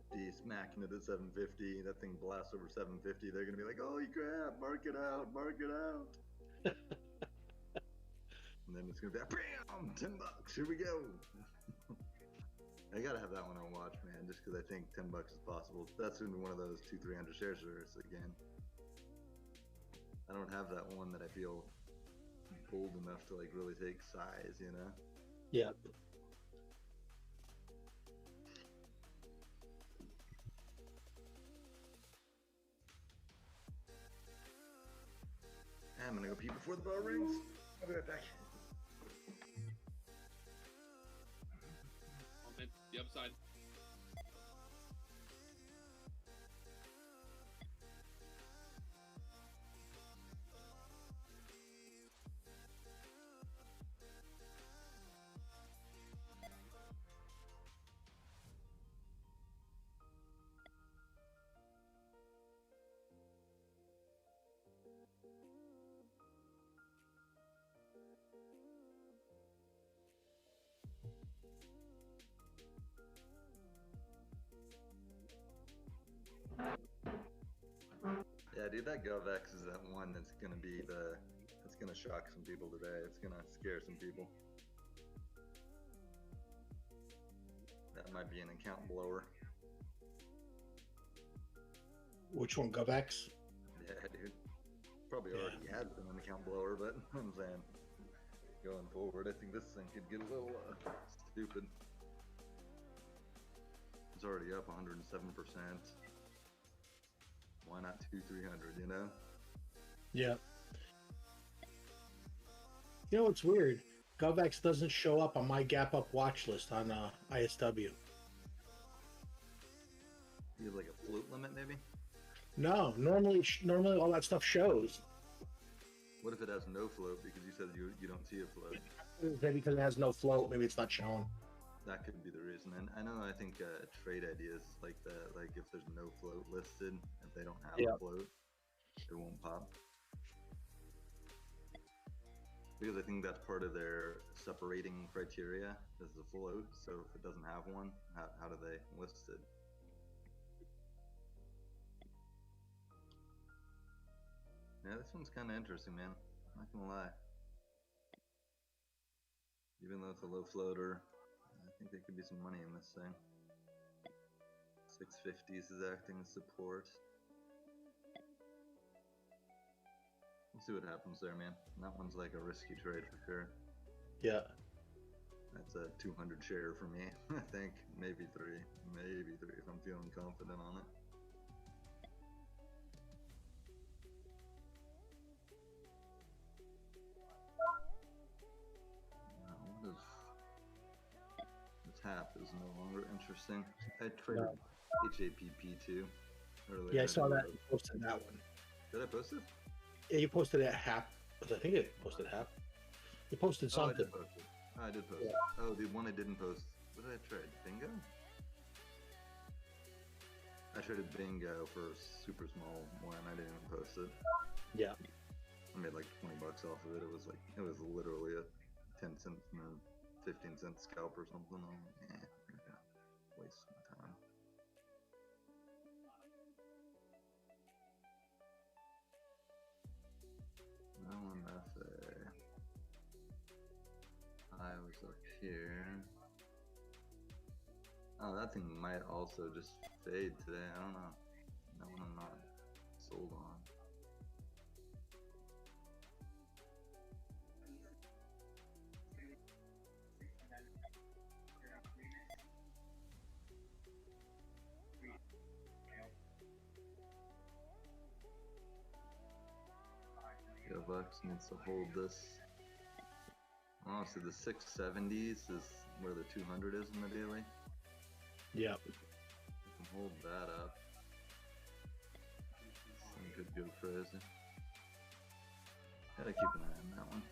750, smacking it at 750. That thing blasts over 750. They're gonna be like, "Holy crap! Mark it out! Mark it out!" And then it's gonna be like, bam, $10. Here we go. I gotta have that one on watch, man, just because I think $10 is possible. That's gonna be one of those 200-300 shares again. I don't have that one that I feel bold enough to like really take size, you know? Yeah. I'm gonna go pee before the bell rings. I'll be right back. I'll hit the upside. Yeah, dude, that GovX is that one that's gonna be that's gonna shock some people today. It's gonna scare some people. That might be an account blower. Which one, GovX? Yeah, dude. Probably already has been an account blower, but I'm saying going forward, I think this thing could get a little stupid. It's already up 107%. Why not 200-300, you know? Yeah. You know what's weird? GovX doesn't show up on my Gap Up watch list on ISW. You have like a float limit, maybe? No, normally all that stuff shows. What if it has no float because you said you don't see a float? Maybe because it has no float, maybe it's not showing. That could be the reason. And I think trade ideas like that, like if there's no float listed, if they don't have a float, it won't pop. Because I think that's part of their separating criteria is the float. So if it doesn't have one, how do they list it? Yeah, this one's kind of interesting, man. I'm not gonna lie. Even though it's a low floater, I think there could be some money in this thing. 650s is acting as support. We'll see what happens there, man. And that one's like a risky trade for sure. Yeah. That's a 200 share for me, I think. Maybe three if I'm feeling confident on it. The tap is no longer interesting. I traded HAPP too earlier. Yeah, I saw that. You posted that one. Did I post it? Yeah, you posted it at half. I think it posted half. You posted something. I did post it. Oh, the one I didn't post. What did I trade? Bingo? I traded Bingo for a super small one. I didn't even post it. Yeah. I made like $20 off of it. It was literally a 10-cent, 15-cent scalp or something. I'm like, waste my time. LMFA. I was up here. Oh, that thing might also just fade today. I don't know. That one I'm not sold on. GovX needs to hold this. Honestly, the 670s is where the 200 is in the daily. Yeah. We can hold that up. Some could go crazy. Gotta keep an eye on that one.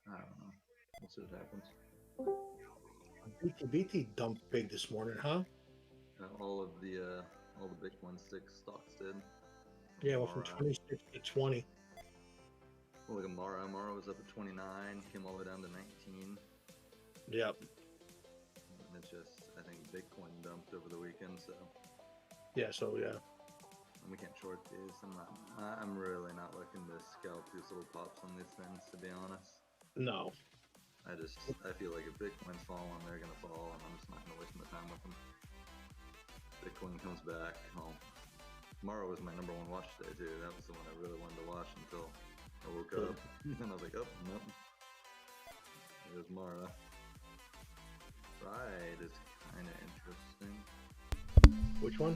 I don't know. We'll see what happens. BT dumped big this morning, huh? All of all the Bitcoin 6 stocks did. Yeah, well, from 26 to 20. Well, like Amara was up at 29, came all the way down to 19. Yep. And it's just, I think Bitcoin dumped over the weekend, so. Yeah, so yeah. And we can't short these. I'm really not looking to scalp these little pops on these things, to be honest. No. I feel like if Bitcoin's falling, they're gonna fall, and I'm just not gonna waste my time with them. Bitcoin comes back. Oh, Mara was my number one watch today too. That was the one I really wanted to watch until I woke up, and I was like, oh, nope. There's Mara. Ride is kind of interesting. Which one?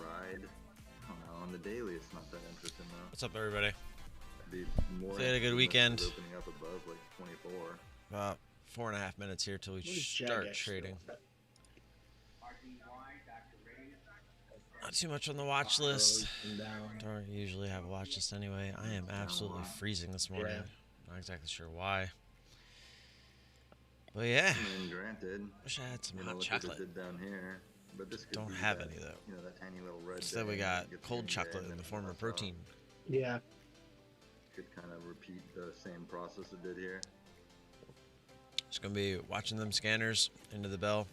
Ride. I don't know. On the daily, it's not that interesting though. What's up, everybody? More they had a good weekend. Opening up above like 24. About 4.5 minutes here till we start trading. Not too much on the watch list. Don't usually have a watch list anyway. I am absolutely freezing this morning. Not exactly sure why. But yeah. I mean, granted, wish I had some hot what chocolate. Did down here, but this could Don't be have that, any though. You know, that tiny little red. Instead we got cold chocolate in the form of protein. Yeah. Could kind of repeat the same process it did here. Just gonna be watching them scanners into the bell.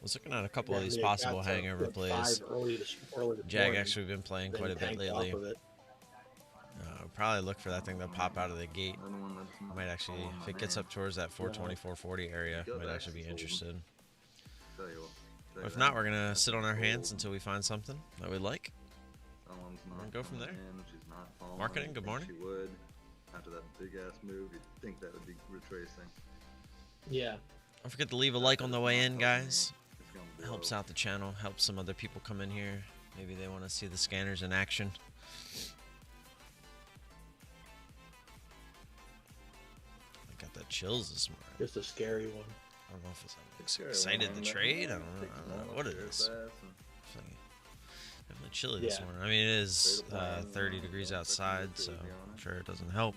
Was looking at a couple of these possible hangover plays. Jag actually been playing quite a bit lately. Probably look for that thing to pop out of the gate. Might actually, if it gets up towards that 420, 440 area, might actually be interested. But if not, we're gonna sit on our hands until we find something that we like. And go from there. Marketing, good morning. She would. After that big ass move, you'd think that would be retracing. Yeah. Don't forget to leave a like on the way in, guys. Helps out the channel, helps some other people come in here. Maybe they want to see the scanners in action. I got that chills this morning. Just a scary one. I don't know if it's excited to trade. I don't know what it is. Definitely chilly this morning. I mean, it is 30 degrees outside, so I'm sure it doesn't help.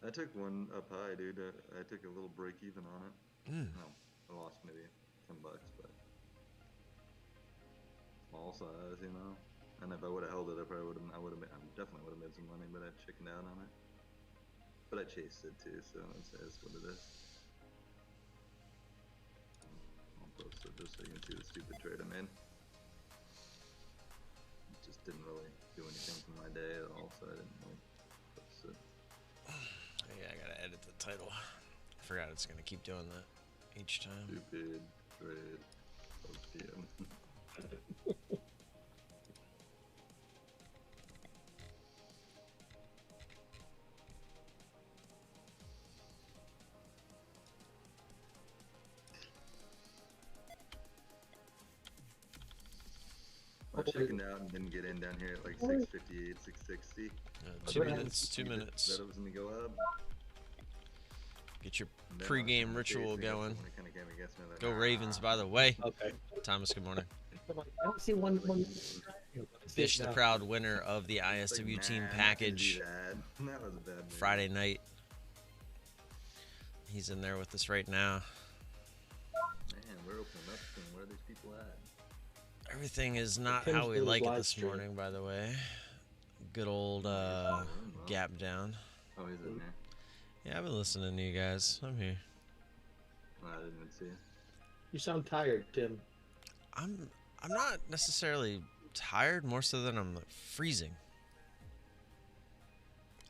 I took one up high, dude. I took a little break even on it. No, I lost maybe $10, but small size, you know. And if I would have held it, I definitely would have made some money, but I chickened out on it. But I chased it too, so that's what it is. I'll post it just so you can see the stupid trade I made. It just didn't really do anything for my day at all, so I didn't really post it. Yeah, I gotta edit the title. I forgot it's gonna keep doing that each time. Stupid trade of PM. I chickened out and didn't get in down here at like 658, 660. 2 minutes, 2 minutes. That it was going to go up. Get your pre-game ritual going. Go Ravens, by the way. Okay. Thomas, good morning. I don't see one. Fish, the proud winner of the ISW team package. That was a bad move. Friday night. He's in there with us right now. Man, we're opening up soon. Where are these people at? Everything is not how we like it this morning, by the way. Good old gap down. Oh, he's in there. Yeah, I've been listening to you guys. I'm here. I didn't even see it. You sound tired, Tim. I'm not necessarily tired, more so than I'm like, freezing.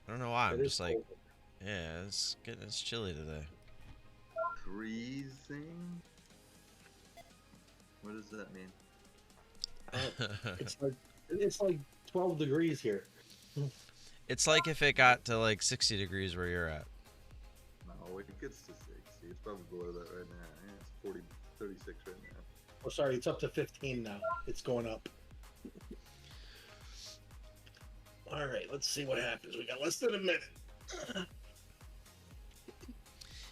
I don't know why. I'm just like, yeah, it's chilly today. Freezing? What does that mean? It's like 12 degrees here. It's like if it got to like 60 degrees where you're at. No, it gets to 60. It's probably below that right now. Yeah, it's 36 right now. Oh, sorry, it's up to 15 now. It's going up. All right, let's see what happens. We got less than a minute.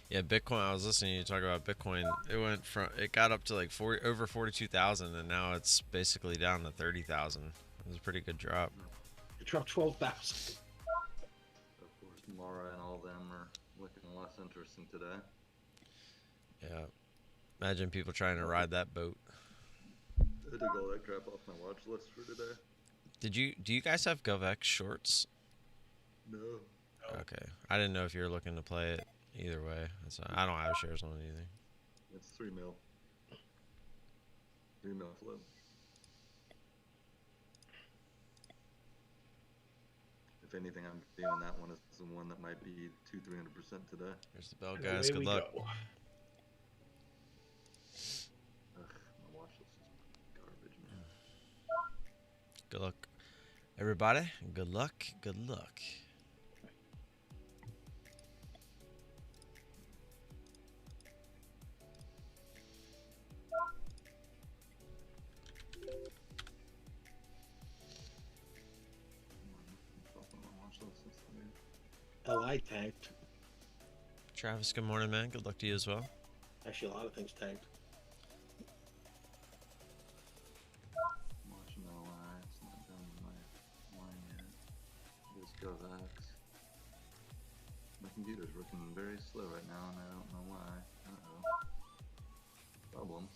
Yeah, Bitcoin. I was listening to you talk about Bitcoin. It got up to like over 42,000, and now it's basically down to 30,000. It was a pretty good drop. It dropped 12,000. Of course, Mara and all them are Looking less interesting today. Yeah. Imagine people trying to ride that boat. I took all that crap off my watch list for today. Do you guys have GovX shorts? No. Okay. I didn't know if you were looking to play it either way. I don't have shares on it either. It's 3 mil. 3 mil float. If anything, I'm feeling that one is the one that might be 200-300% today. Here's the bell, guys. Good luck. Go. Ugh, my watch list is garbage, man. Good luck, everybody. Good luck. Good luck. LI tanked. Travis, good morning, man. Good luck to you as well. Actually, a lot of things tanked. I'm watching LI. It's not done with my line yet. Just GovX. My computer's working very slow right now, and I don't know why. Uh-oh. Problems.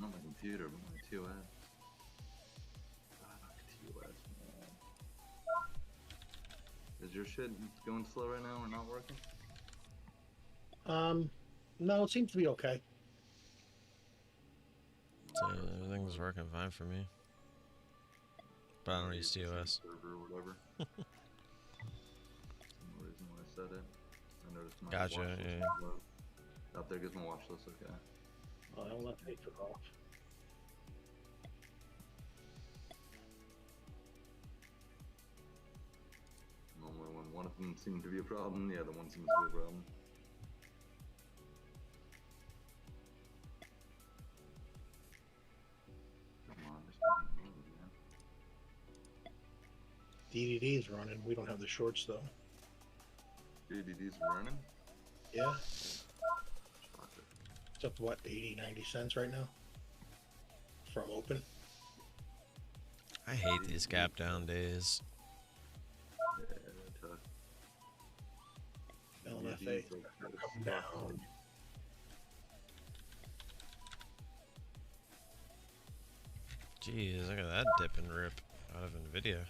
Not my computer, but my TOS. TOS, man. Is your shit going slow right now or not working? No, it seems to be okay. Everything's working fine for me. But I don't use TOS. Server or whatever. No reason why I said it. I noticed my Gotcha, watch list yeah. is low. Up there goes my watch list, okay. Oh, I don't let me took off. Normally when one of them seemed to be a problem, the other one seems to be a problem. Come on, just move, man. DDD's running. We don't have the shorts though. DDD's running? Yeah. Shocker. It's up to what, 80, 90 cents right now? From open. I hate these gap down days. Yeah, tough. LFA. Come down. Jeez, look at that dip and rip out of NVIDIA.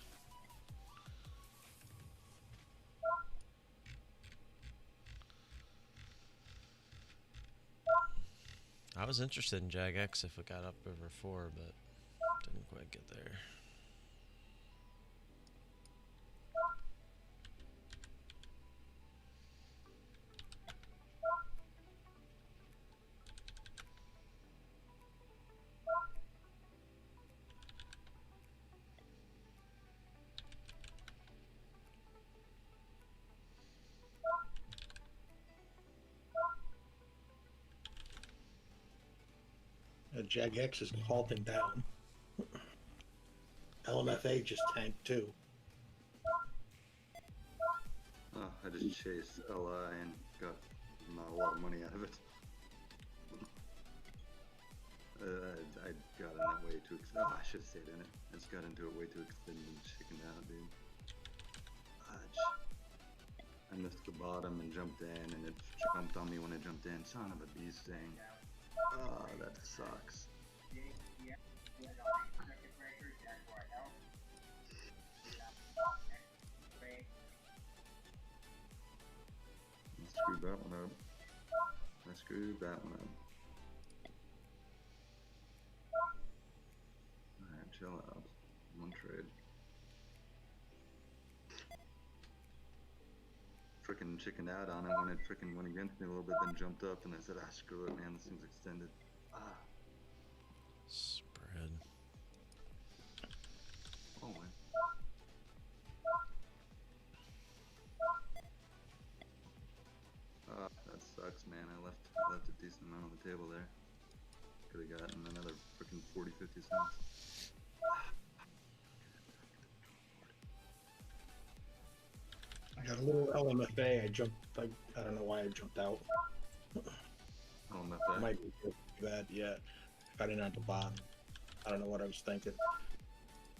I was interested in JagX if it got up over 4, but didn't quite get there. JagX is halting down. LMFA just tanked too. Oh, I just chased LI and got not a lot of money out of it. I got in that way too extended. Oh, I should have stayed in it. I just got into it way too extended and chickened out, dude. Fudge. I missed the bottom and jumped in, and it jumped on me when I jumped in. Son of a beast thing. Oh, that sucks. I screwed that one up. I screwed that one up. Alright, chill out. One trade. Frickin' chickened out on it when it frickin' went against me a little bit, then jumped up, and I said, ah, screw it, man, this thing's extended. Ah. Spread. Oh, wait. That sucks, man. I left a decent amount on the table there. Could have gotten another frickin' 40, 50 cents. I got a little LMFA. I jumped. I don't know why I jumped out. LMFA? It might be too bad. Yeah. Got in at the bottom. I don't know what I was thinking.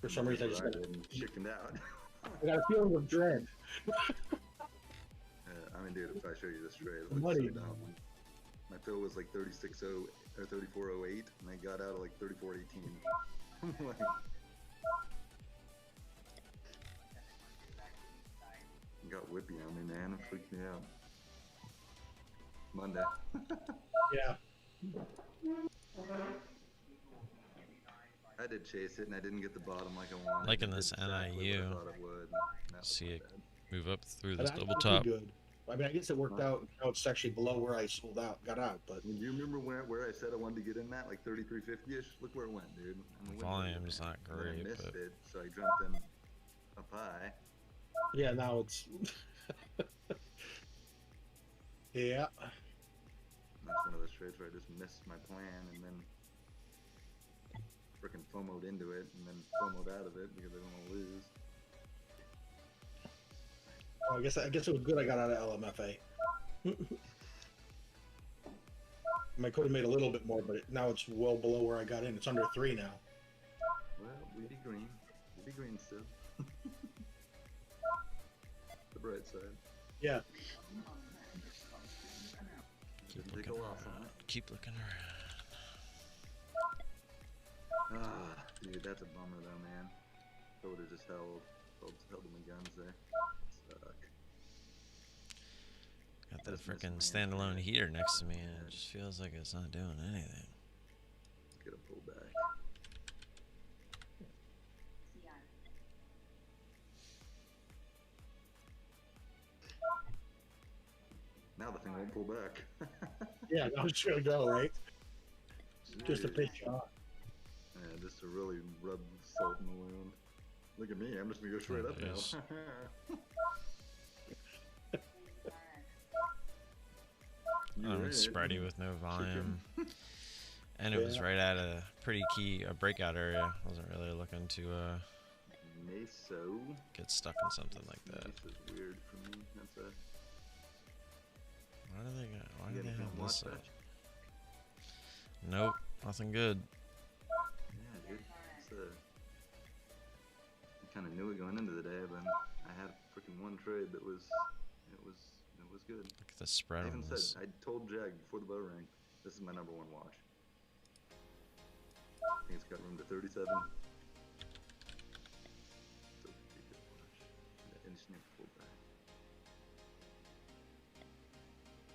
For some reason, I just got chickened out. I got a feeling of dread. I mean, dude, if I show you this trade, it looks Money. so dumb. My fill was like 36.0 or 34.08, and I got out at like 34.18. I'm like, got whippy on me, man. It freaked me out. Monday. Yeah. I did chase it, and I didn't get the bottom like I wanted. Liking It this did exactly NIU. what I thought it would, and that See was it bad. move up through But this that's double pretty top. good. I mean, I guess it worked out. Now it's actually below where I got out. But Do you remember where I said I wanted to get in that, like 33.50ish? Look where it went, dude. Volume's not And then I great, missed but it, so I jumped in up high. yeah, now it's yeah. And that's one of those trades where I just missed my plan and then freaking FOMO'd into it and then FOMO'd out of it because I didn't want to lose. Well, I guess it was good I got out of LMFA. I could have made a little bit more, but now it's well below where I got in. It's under 3 now. Well, we be green. We be green still. The bright side. Yeah. keep Didn't take a looking loss around. on it. Keep looking around. Ah, dude, that's a bummer though, man. I would have just held my guns there. Suck. Got that Just missed freaking my hand. standalone heater next to me, and it just feels like it's not doing anything. Get a pull back. Now the thing won't pull back. Yeah, now it's gonna go, right? Just a Jeez. pinch off. Yeah, just to really rub salt in the wound. Look at me, I'm just gonna go straight up Jeez. now. Oh, spready with no volume. And it was Yeah. right at a pretty key breakout area. Wasn't really looking to Meso. get stuck in something like that. This is weird for me. That's a. Why do You they got have anything this watch up? Nope, nothing good. Yeah, dude. It's a. I kind of knew it going into the day, but I had freaking one trade that was. It was good. Look at the spread I on even this. said, I told Jag before the bell rang, this is my #1 watch. I think it's got room to 37. Still a pretty good watch. And just need to pull back.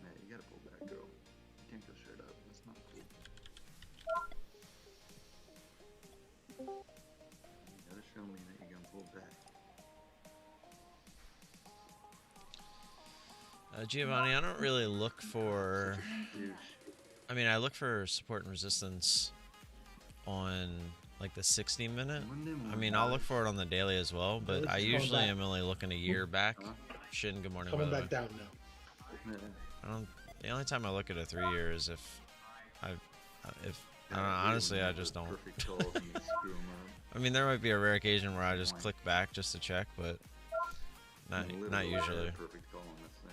Man, you gotta pull back, girl. You can't go straight up. That's not cool. You gotta show me that you're gonna pull back. Giovanni, I don't really look for. Huge. I mean, I look for support and resistance on like the 60-minute. I mean, I'll look for it on the daily as well, but I usually am only looking a year back. Shin, good morning. Coming by the back way. down now. I don't. The only time I look at a 3 year is if I don't know, honestly, I just don't. Perfect calls and you screw 'em up. I mean, there might be a rare occasion where I just click back just to check, but not Literally usually. a perfect call on this thing.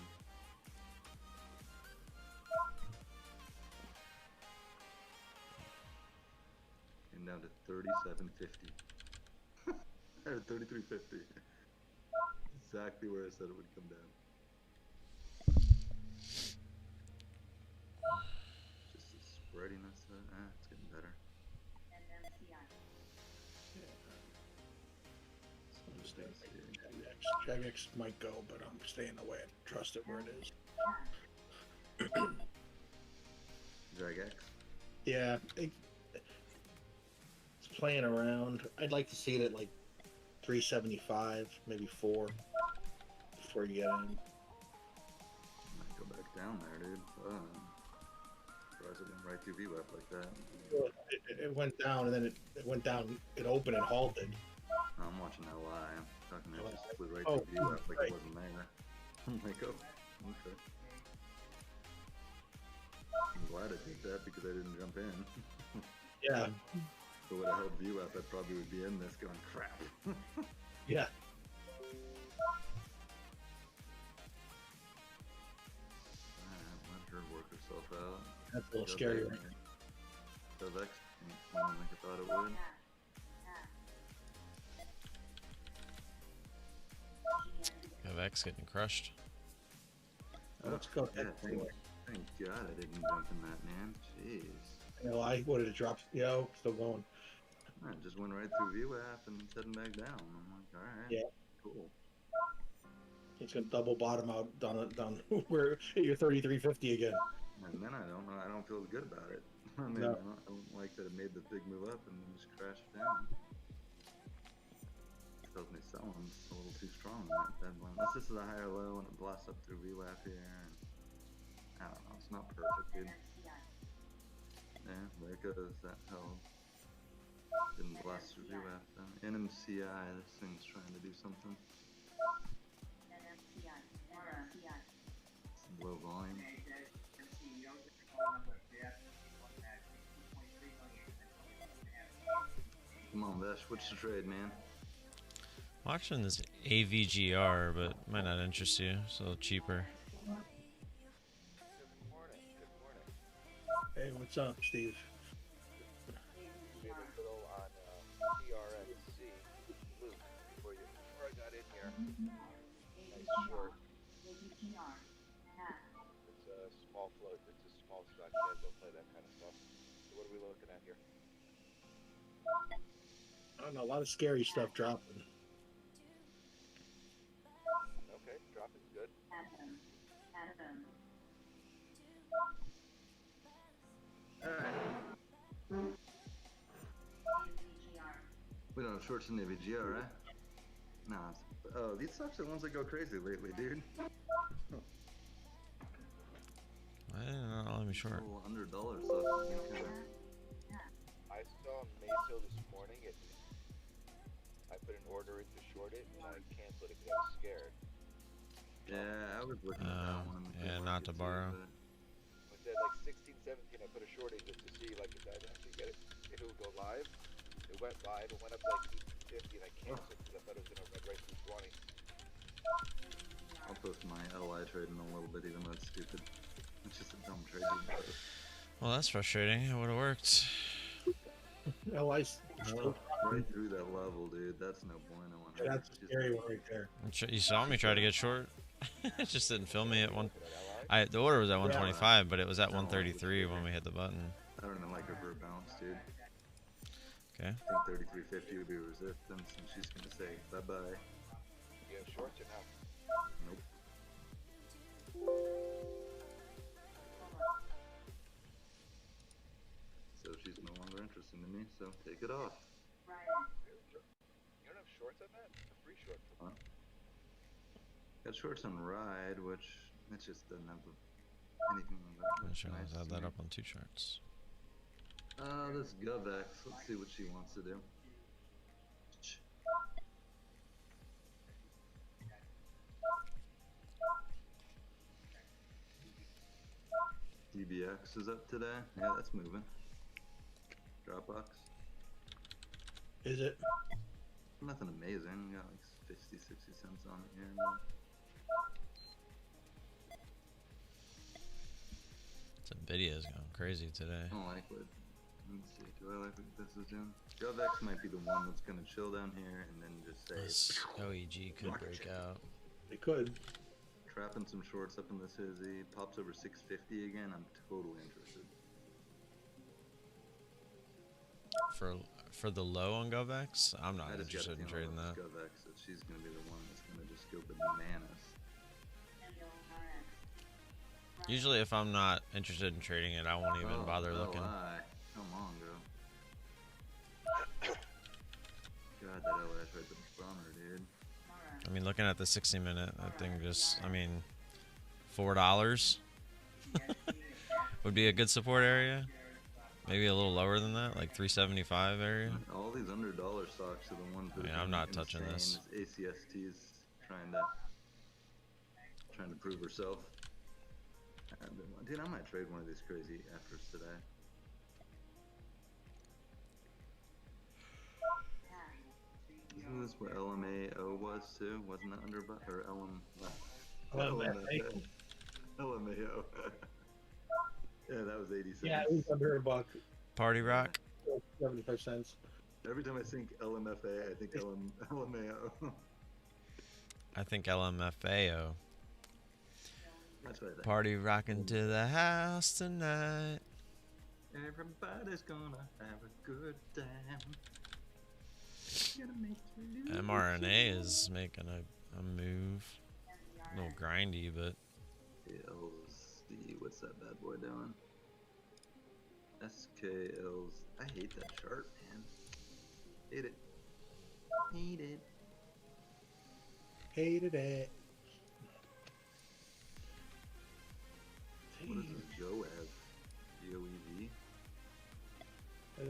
And down to 37.50. Or 33.50. Exactly where I said it would come down. Just the spreadiness. It's getting better. Jagex might go, but I'm staying away. Trust it where it is. Jagex. Yeah, it's playing around. I'd like to see it at like 375, maybe 4 before you get in. Might go back down there, dude. Surprised it didn't right 2V left like that. Well, it went down, and then it went down. It opened and halted. I'm watching that lie. I'm talking about just flew right Oh, 2V left like right. it wasn't there. I'm like, oh, okay. I'm glad I did that because I didn't jump in. Yeah, But would I held view up, I probably would be in this going, crap. yeah. Let her work herself out. That's a little scary, right? The Vex ain't playing like I thought it would. Vex getting crushed. Let's go. Yeah, thank God I didn't jump in that, man. Jeez. You know, what did it drop? Yo, still going. I just went right through VWAP and it's heading back down. I'm like, all right, yeah, cool. It's gonna double bottom out down where you're 33.50 again. And then I don't know. I don't feel good about it. I mean, No. I don't like that it made the big move up and then just crashed down. Tells me someone's a little too strong in that deadline. Unless this is a higher low and it blasts up through VWAP here. And I don't know. It's not perfect, dude. Yeah, there goes that hell. Didn't blast through VWAP though. NMCI, this thing's trying to do something. Some low volume. Come on, Vesh, what's the trade, man? Watching this AVGR, but might not interest you. It's a little cheaper. Hey, what's up, Steve? On TraderSync Luke before I got in here. Nice short. It's a small float. It's a small stock. You guys don't play that kind of stuff. So what are we looking at here? I don't know. A lot of scary stuff dropping. Okay, dropping's good. Alright. We don't have shorts in the AVGR, right? Nah. Oh, these stocks are the ones that go crazy lately, dude. Why didn't it not let me short? Little $100 stocks. I saw Meso this morning. I put an order in to short it, and I canceled it because I was scared. Yeah, I was looking at that one. Yeah, not to borrow. When it said like 16, 17, I put a short in just to see like if I'd actually get it, if it would go live. It went live, it went up like 50, and I canceled because I thought it was going to run right through 20. I'll post my LI trade in a little bit, even though it's stupid. It's just a dumb trade. Well, that's frustrating. It would have worked. LI's right through that level, dude. That's no bueno. That's a scary one right there. You saw me try to get short. It just didn't fill me at one. The order was at 125, but it was at 133 when we hit the button. I don't even like her for a bounce, dude. Okay. I think 33.50 would be resistance, and she's gonna say bye bye. You have shorts or no? Nope. So she's no longer interested in me, so take it off. You don't have shorts on that? It's a free short. Huh? Got shorts on Ride, which it just doesn't have anything that I should nice have to that me. up on 2 charts. This GovX, let's see what she wants to do. DBX is up today. Yeah, that's moving. Dropbox. Is it? Nothing amazing. Got like 50, 60 cents on it here. Nvidia's going crazy today. I don't like what. Let's see. Do I like what this is doing? GovX might be the one that's gonna chill down here and then just say. This OEG could break out. It could. Trapping some shorts up in this hizzy. Pops over 650 again. I'm totally interested. For the low on GovX, I'm not I just interested in got a feeling trading about that. this GovX that she's gonna be the one that's gonna just go bananas. Usually, if I'm not interested in trading it, I won't even bother looking. Come on, girl. God, that LI tried to bummer, dude. I mean, looking at the 60-minute, that thing just, I mean, $4 would be a good support area. Maybe a little lower than that, like 375 area. All these $100 stocks are the ones that I'm not touching this. ACST's trying to prove herself. Dude, I might trade one of these crazy efforts today. Isn't this what LMAO was too? Wasn't that under or LMAO. LMAO. Yeah, that was 80 cents. Yeah, it was under $1. Party Rock? 75 cents. Every time I think LMFA, I think LMAO. I think LMFAO. That's what I think. Party rocking to the house tonight. Everybody's gonna have a good time. Gonna make you lose MRNA is making a move. A little grindy, but LZ, what's that bad boy doing? SKLs. I hate that chart, man. Hate it. Hate it. Hated it. What is this GOEV? GOEV?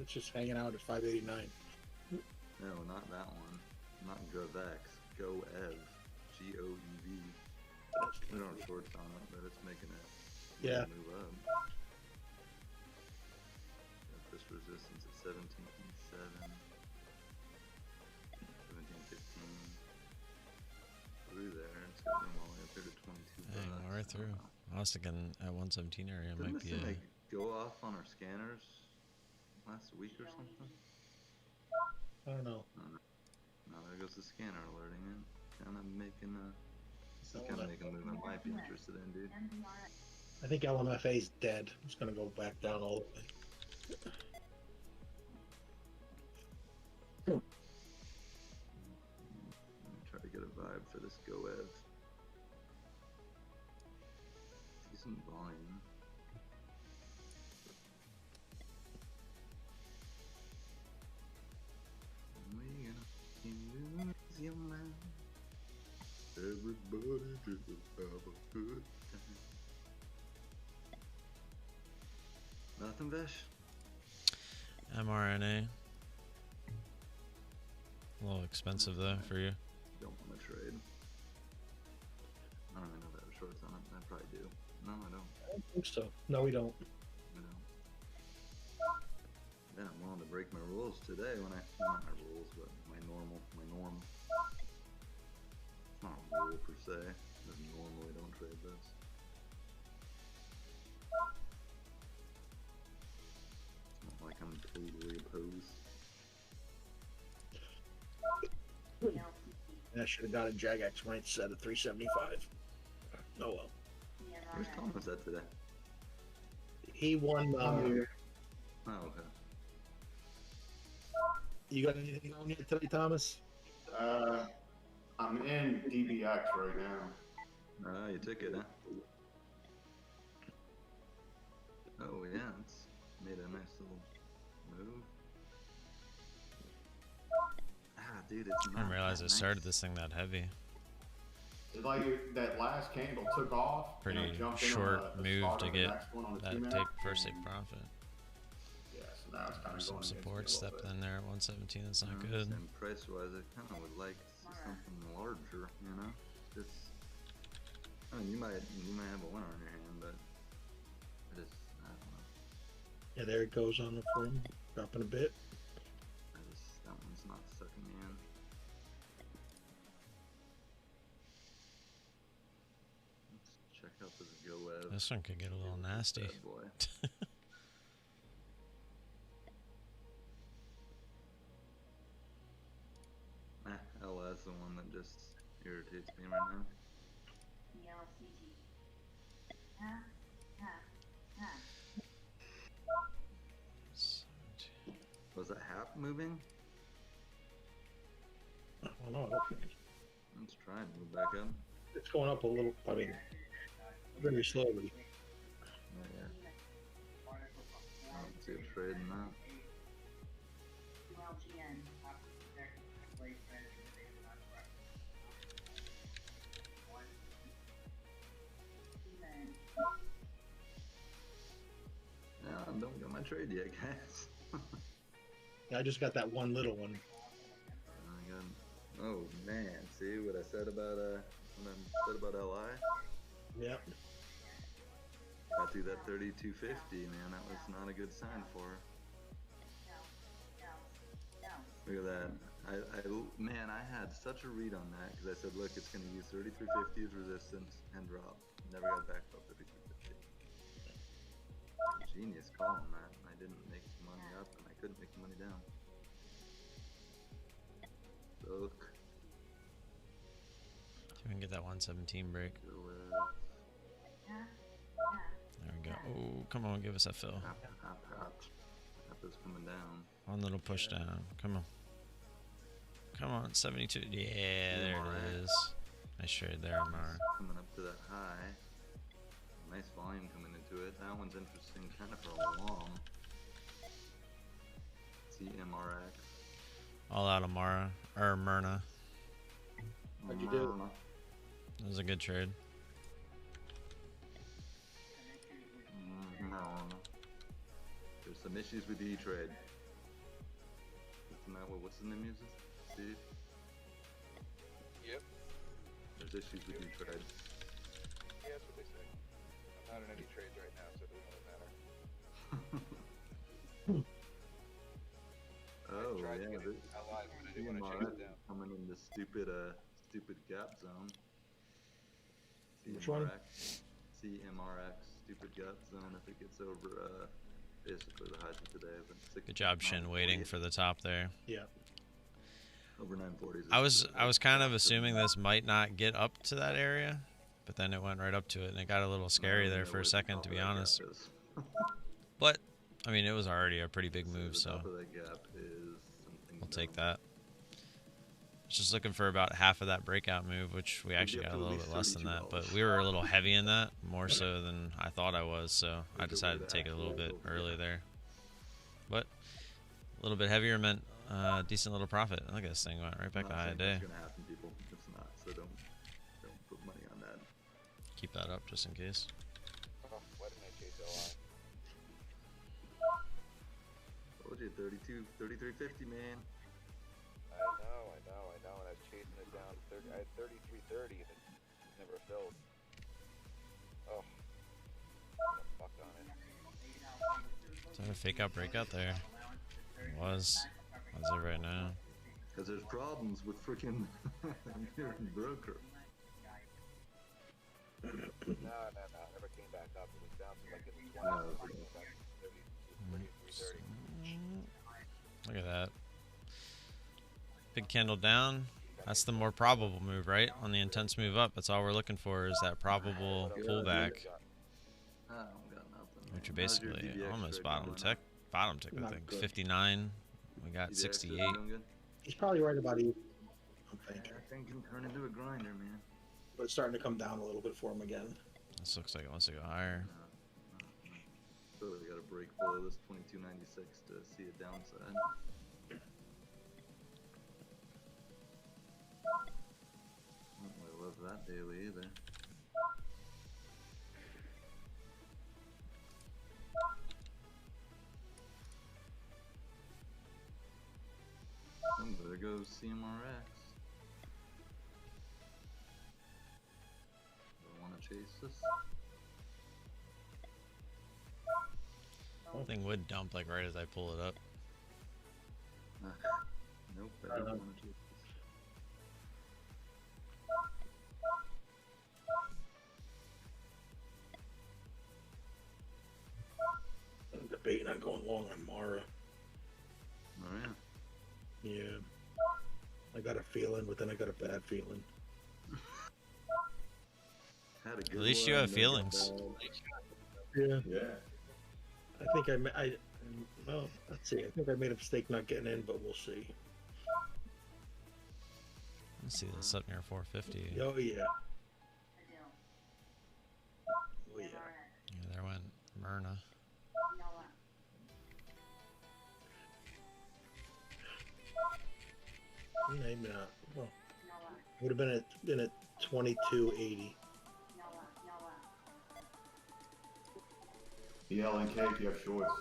It's just hanging out at 589. No, not that one. Not GOVEX. GOEV. GOEV. We don't have shorts on it, but it's making it move up. Got this resistance at 17.7. 17.15. Through there. It's got them all the way up there to 22 dang, bucks. right through. I was thinking at 117 area Didn't might this be thing a. like go off on our scanners last week or something? I don't know. No, there goes the scanner alerting it. Kind of making a. This is kind of making a move I might be interested in, dude. I think LMFA's dead. It's going to go back down all the way. Try to get a vibe for this GOEV. Decent volume. We gonna lose your mind. Everybody just have a good time. Nothing, Vish? MRNA. A little expensive though for you. Don't want to trade. I don't even know if I have shorts on it. I probably do. No, I don't. I don't think so. No, we don't. I don't. Then I'm willing to break my rules today when not my rules, but my norm. It's not a rule per se. I normally don't trade this. It's not like I'm totally opposed. I should have got a JAGX when it's at a 375. Oh well. Where's Thomas at today? He won. Oh, okay. You got anything on yet today, Thomas? I'm in DBX right now. You took it, huh? Oh yeah, it's made a nice little move. Dude, it's I didn't realize it started this thing that heavy. It's like that last candle took off. Pretty and I jumped in short on the move start to of the get next one on the that 2-minute. first take profit. Yeah, so now it's kind of Some going support against me a stepped little in there at 117. That's not good. And price-wise, I kind of would like to see something larger, you know? Just, I mean, you might have a winner on your hand, but I don't know. Yeah, there it goes on the form, dropping a bit. That one's not sucking me in. Let's check out this GOEV. This one could get a little nasty. Bad boy. LS the one that just irritates me right now. Was that HAP moving? I don't know. Let's try and move back up. It's going up a little. I mean, very slowly. Yeah. I don't see a trade in that. No, don't get my trade yet, guys. Yeah, I just got that one little one. Oh man, see what I said about when I said about LI? Yep. Got through that 3250, man. That was not a good sign for her. Look at that. Man, I had such a read on that because I said, look, it's going to use 3350 as resistance and drop. Never got back up 3350. Genius call on that. I didn't make money up and I couldn't make money down. Look. See if we can get that 117 break. Go, Oh, come on, give us that fill. Hop. Hop is coming down. One little push down. Come on. Come on, 72. Yeah, there it is. Nice trade there, Amara. Coming up to that high. Nice volume coming into it. That one's interesting, kind of for a long. CMRX. All out Amara, or MRNA. How'd you do? It was a good trade. No. There's some issues with the E-Trade. Isn't that what's the name uses? Steve? Yep. There's issues with E-Trade. Yeah, that's what they say. I'm not in any trades right now, so it doesn't really matter. Oh, I tried to yeah. get it alive, but I didn't want to chase it down. Coming in the stupid gap zone. Which one? CMRX, stupid gap zone. If it gets over, basically the highs of today. Good job, Shin, waiting for the top there. Yeah. Over 940s. I was kind of assuming this might not get up to that area, but then it went right up to it, and it got a little scary there for a second, to be honest. But I mean, it was already a pretty big move, so we'll take that. Just looking for about half of that breakout move, which we actually got a little bit less than that, but we were a little heavy in that, more so than I thought I was, so I decided to take it a little bit early there. But a little bit heavier meant decent little profit. Look at this thing, went right back to high today. It's gonna happen, people. It's not, so don't put money on that. Keep that up just in case. Oh, why didn't I chase LI? Told you, 33.50, man. I know, and I was chasing it down. I had 33.30 and it never filled. Oh, fuck on it. Is that a fake out breakout there? It was. How's it right now? Because there's problems with freaking broker. No, never came back up. It was bouncing like in the 20s. No, Came back to 33.30. Look at that. Big candle down. That's the more probable move, right? On the intense move up, that's all we're looking for, is that probable pullback. I don't got nothing. Which are basically almost bottom tick, I think. 59. We got 68. He's probably right about even. I'm thinking. That thing can turn into a grinder, man. But it's starting to come down a little bit for him again. This looks like it wants to go higher. So we got to break below this 22.96 to see a downside. I love that daily either. And there goes CMRX. Don't want to chase this. Thing would dump like right as I pull it up. Nope, I don't want to chase this. I'm debating on going long on Mara. Oh yeah. Yeah. I got a feeling, but then I got a bad feeling. Had a good At least you one, have then feelings. Yeah. Yeah. I think well, let's see. I think I made a mistake not getting in, but we'll see. Let's see this up near 450. Oh, yeah. Oh, yeah. Yeah, there went MRNA. Maybe not. Well, would have been at 22.80. ELNK if you have shorts.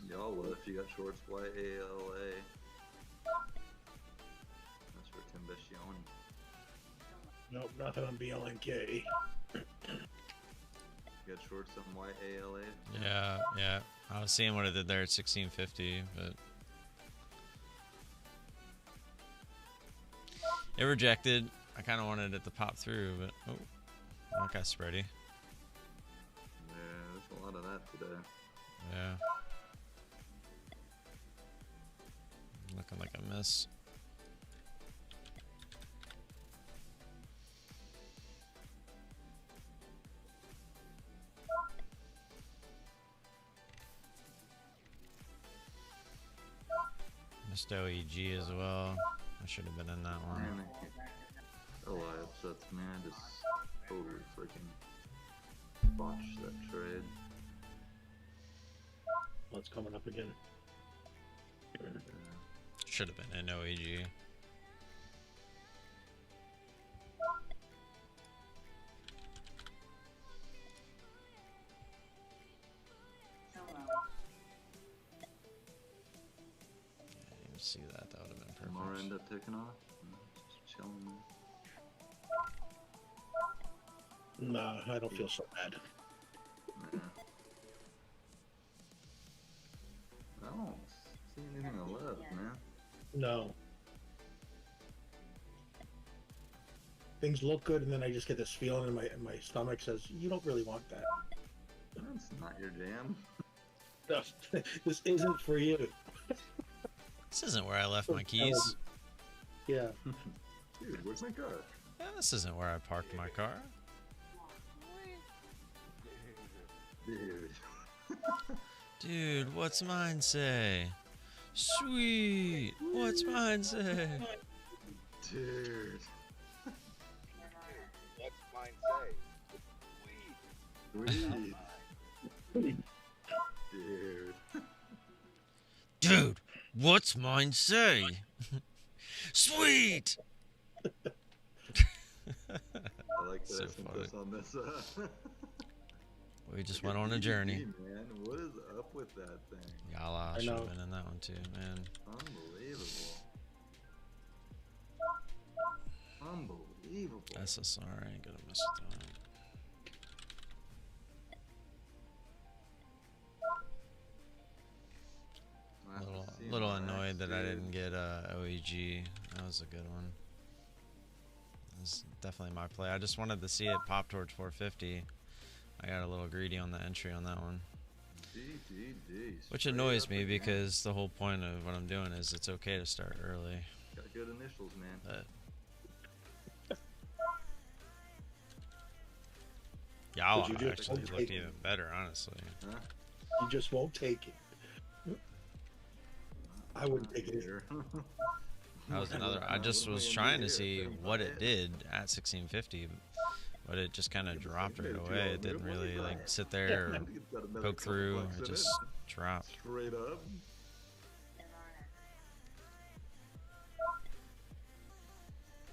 Y'all would if you got shorts YALA. That's for Tim Bescioni. Nope, nothing on BLNK. You got shorts on YALA? Yeah. I was seeing what it did there at 1650, but it rejected. I kind of wanted it to pop through, but oh, that got spready. Yeah, there's a lot of that today. Yeah. Looking like a miss. Missed OEG as well. I should have been in that one. Man, oh, I upsets me. I just totally freaking botched that trade. What's coming up again? Should have been in OEG. See that would have been perfect. More end up taking off. Just chilling there. No, I don't feel so bad. Nah. I don't see anything left, man. No. Things look good, and then I just get this feeling in my stomach says, "You don't really want that." That's not your jam. No, this isn't for you. This isn't where I left my keys. Yeah. Dude, where's my car? Yeah, this isn't where I parked my car. Dude. Dude, what's mine say? Sweet. What's mine say? Dude. What's mine say? Sweet. Dude. Dude, what's mine say? Sweet. I like that So I sent funny. this on this. We just went on a journey. Man, what is up with that thing? Yala I should know. have been in that one too, man. Unbelievable. Unbelievable. SSR ain't gonna miss that. Little annoyed that I didn't get OEG. That was a good one. That was definitely my play. I just wanted to see it pop towards 450. I got a little greedy on the entry on that one. Which annoys me because the whole point of what I'm doing is it's okay to start early. Got good initials, man. But Yala you just actually won't looked take even better, honestly. Huh? You just won't take it. I wouldn't take it either. That was another. I just was trying to see what it did at 1650, but it just kind of dropped right away. It didn't really like sit there or poke through. It just dropped. Straight up.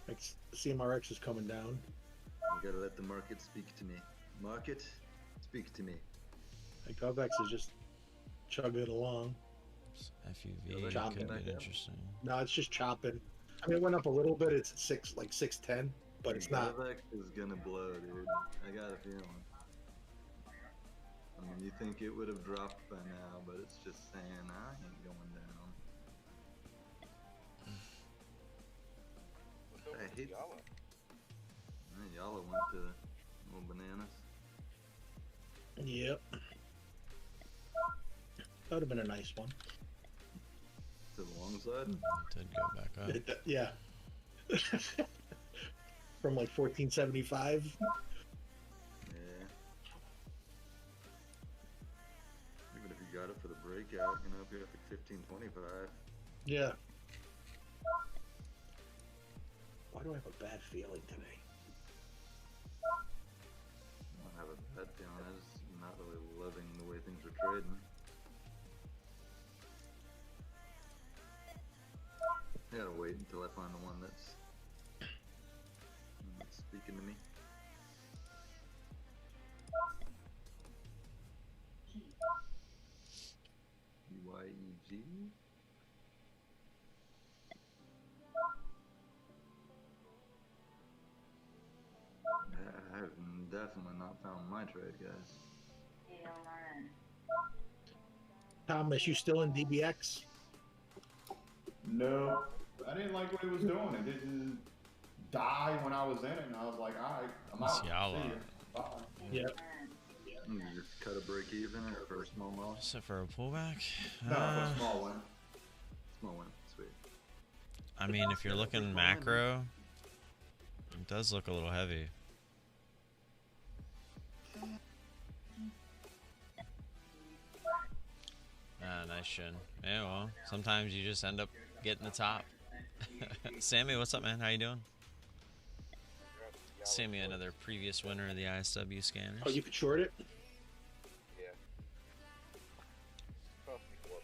Like, CMRX is coming down. You gotta let the market speak to me. Market, speak to me. Like, GovX is just chugging along. FUV Chopping could back get up. interesting. No, it's just chopping. I mean, it went up a little bit. It's at 610, but it's not. Vex is gonna blow, dude. I got a feeling. I mean, you think it would have dropped by now, but it's just saying, I ain't going down. What's over I with hate- Yala? Y'all went to little bananas. Yep. That would have been a nice one. To the long side. Did go back up. Yeah. From like 1475. Yeah. Even if you got it for the breakout, you know, if you're at like 1525. Yeah. Why do I have a bad feeling today? I don't have a bad feeling. I'm just not really loving the way things are trading. I gotta wait until I find the one that's speaking to me. UYEG? I have definitely not found my trade, guys. Thomas, you still in DBX? No, I didn't like what he was doing. It didn't die when I was in it, and I was like, all right, I'm It's out. Yala. See ya. Bye. Yeah. You just cut a break even or for a small loss? Is it for a pullback? No, a small one. Small one, sweet. I mean, if you're looking macro, it does look a little heavy. Nice shin. Yeah, well, sometimes you just end up Get in the top. Sammy, what's up, man? How you doing? Sammy, another previous winner of the ISW scanners. Oh, you could short it? Yeah. Cost me $4.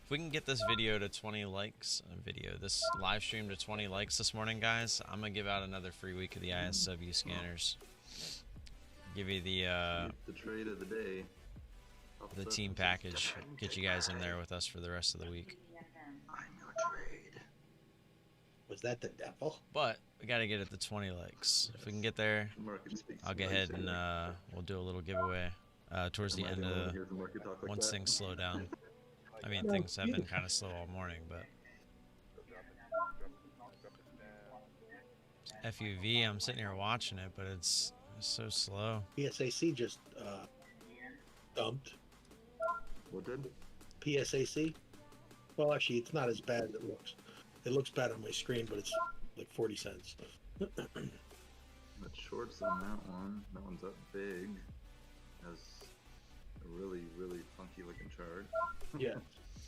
If we can get this video to 20 likes, this live stream to 20 likes this morning, guys, I'm going to give out another free week of the ISW scanners. Give you the trade of the day. The team package. Get you guys in there with us for the rest of the week. I'm your trade. Was that the devil? But we got to get it to 20 likes. If we can get there, I'll go ahead and we'll do a little giveaway towards the end of once things slow down. I mean, things have been kind of slow all morning, but FUV, I'm sitting here watching it, but it's so slow. PSAC just dumped. What did? PSAC? Well, actually, it's not as bad as it looks. It looks bad on my screen, but it's like 40 cents. But shorts on that one. That one's up big. Has a really, really funky looking chart. Yeah.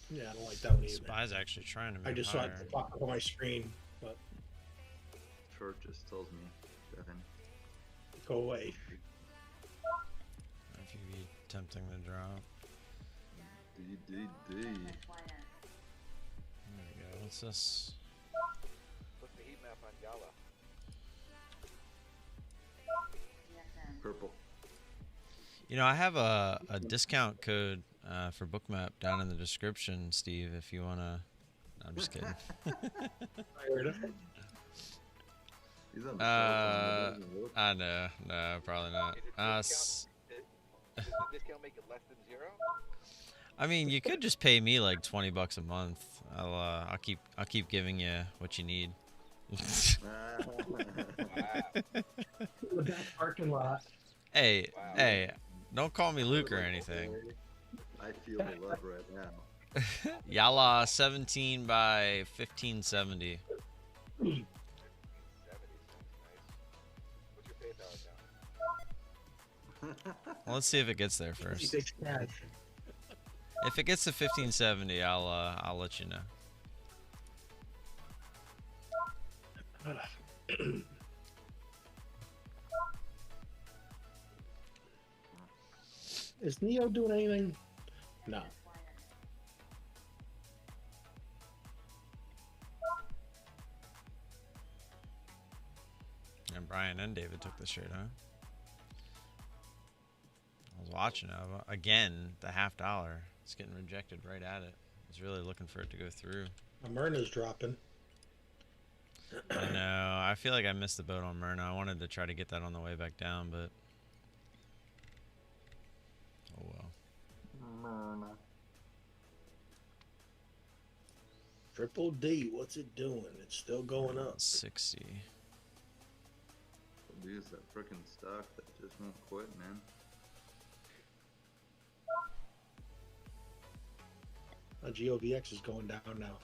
Yeah, I don't like that one either. SPY's actually trying to move I just saw higher. it at the top of my screen, but Chart just tells me, Devin. go away. FUV tempting to drop. D. There we go. What's this? What's the heat map on Yala? Purple. You know, I have a discount code for Bookmap down in the description, Steve, if you want to... No, I'm just kidding. I heard it. He's on the cell phone. I know. No, probably not. Does the discount make it less than 0? I mean, you could just pay me like $20 a month. I'll keep giving you what you need. The back parking lot. Hey, hey, don't call me Luke or anything. I feel the love right now. Yala 17 by 1570. 70 sounds nice. What's your PayPal account? Well, let's see if it gets there first. 56 cash. If it gets to 1570, I'll let you know. Is Neo doing anything? No. And Brian and David took this trade, huh? I was watching it. Again, the $0.50. It's getting rejected right at it. I was really looking for it to go through. MRNA's dropping. I know. I feel like I missed the boat on MRNA. I wanted to try to get that on the way back down, but... oh well. Triple D, what's it doing? It's still going up. 60. Use that frickin' stock that just won't quit, man. GOVX is going down now.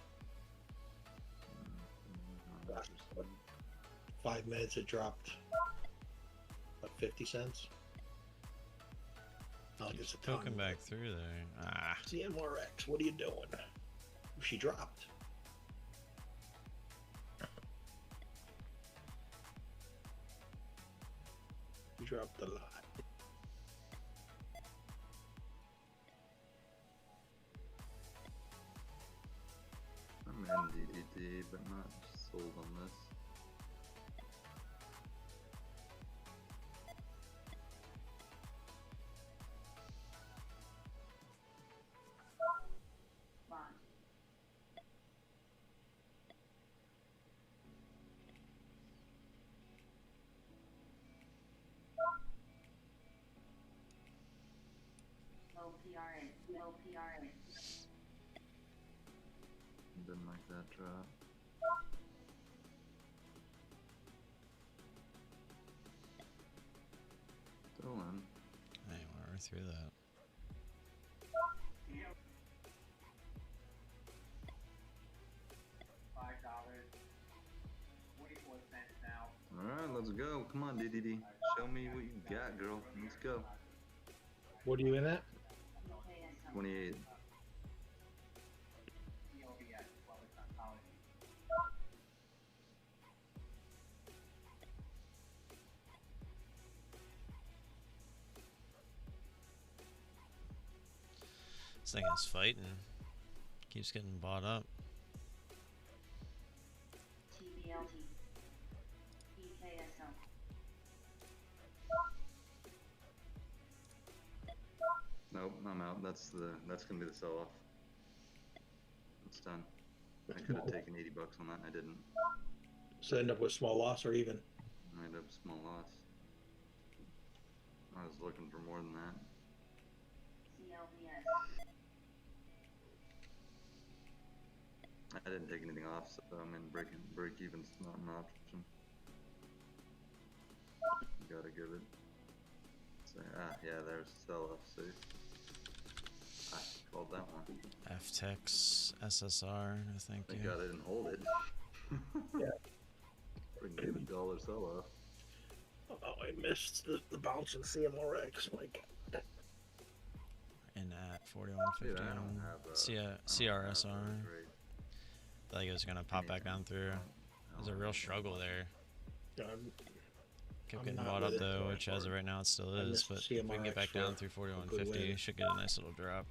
5 minutes it dropped. What, 50 cents? Oh, Keeps it's a poking ton. back through there. Ah. CMRX, what are you doing? She dropped. You dropped a lot. I'm in DDD, but not sold on this. Didn't like that drop. Still in. Hey, we're through that. Alright, let's go. Come on, DDD. Show me what you got, girl. Let's go. What are you in at? 28. This thing is fighting. Keeps getting bought up. Nope, I'm out. That's gonna be the sell-off. It's done. I could have taken $80 on that, and I didn't. So end up with small loss or even. I ended up small loss. I was looking for more than that. I didn't take anything off, so I mean break even's not an option. You gotta give it. So, yeah, there's sell-off. See, I called that one. FTX, SSR, no thank you. Thank God I didn't hold it. Yeah. Freaking $8 sell-off. Oh, I missed the bounce in CMRX. My God. And at 41.50 Dude, I don't on have, CRSR. Great. I thought it was gonna pop back down through. There's a real struggle there. Kept getting bought up though, which as of right now it still is. But if we can get back down through 41.50, should get a nice little drop.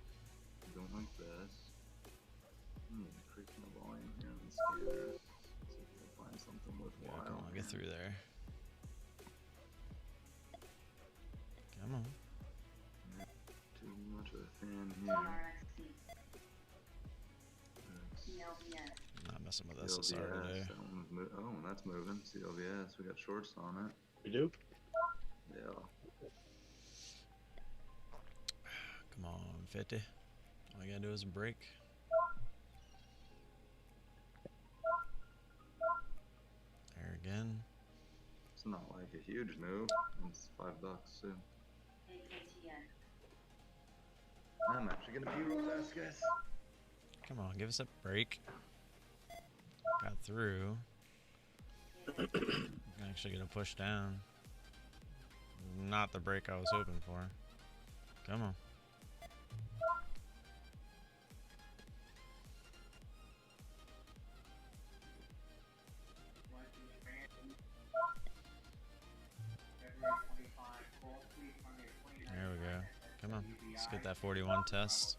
Don't like this. Increase my volume here on the scanner. See if we can find something Yeah, worthwhile. come on, get through there. Come on. Too much of a fan here. Not messing with SSR today. That one's oh, that's moving. CLVS, we got shorts on it. We do? Yeah. Come on, 50. All you gotta do is break. There again. It's not like a huge move. It's $5 too. I'm actually gonna be real fast, guys. Come on, give us a break. Got through. I'm actually gonna push down. Not the break I was hoping for. Come on. There we go. Come on. Let's get that 41 test.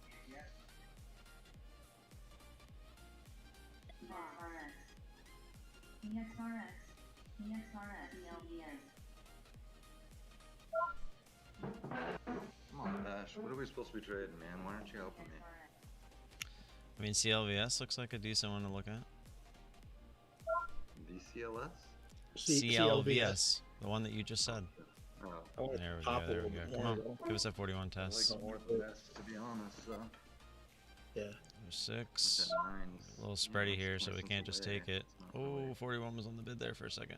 Come on, Dash. What are we supposed to be trading, man? Why aren't you helping me? I mean, CLVS looks like a decent one to look at. DCLS? CLVS, the one that you just said. Oh, There we go, there we go. Come on, give us that 41 I like test. Orthodox, to be honest, so. Yeah. There's 6. That nine's A little spready here, so we can't just away. take it. It's not Oh, really- 41 was on the bid there for a second.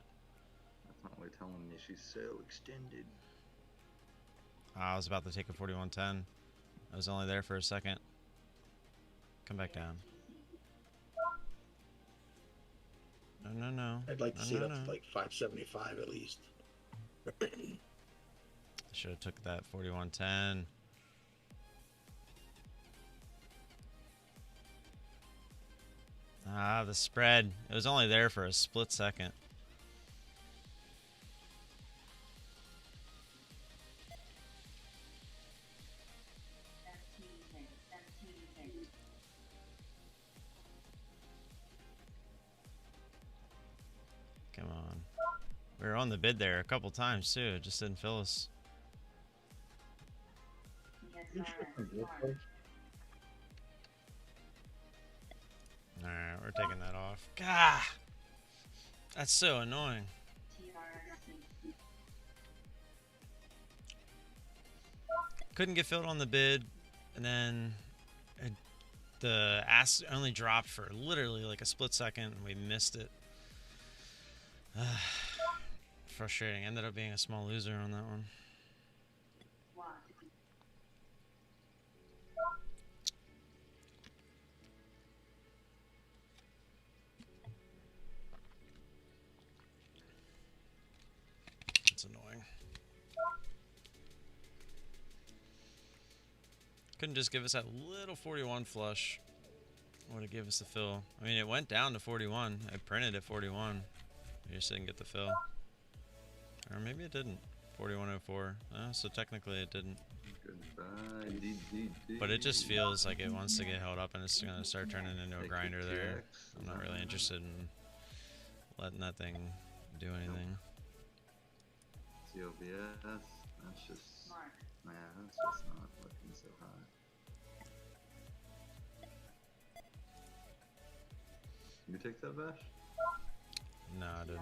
That's not really telling me she's so extended. I was about to take a 41.10. I was only there for a second. Come back down. No, no, no. I'd like to No, see no, it up no. to like 575 at least. I should have took that 41.10. Ah, the spread. It was only there for a split second. Come on. We were on the bid there a couple times too. It just didn't fill us. Alright, we're taking that off. Gah! That's so annoying. Couldn't get filled on the bid, and then the ask only dropped for literally like a split second, and we missed it. Frustrating. Ended up being a small loser on that one. It's annoying. Couldn't just give us that little 41 flush. Would have given us the fill. I mean, it went down to 41. I printed at 41. We just didn't get the fill. Or maybe it didn't. 41.04. So technically it didn't. Goodbye, DDD. But it just feels like it wants to get held up and it's going to start turning into a grinder there. I'm not really interested in letting that thing do anything. COBS, that's just, nah, that's just not looking so high. You take that, Bash? No, I didn't.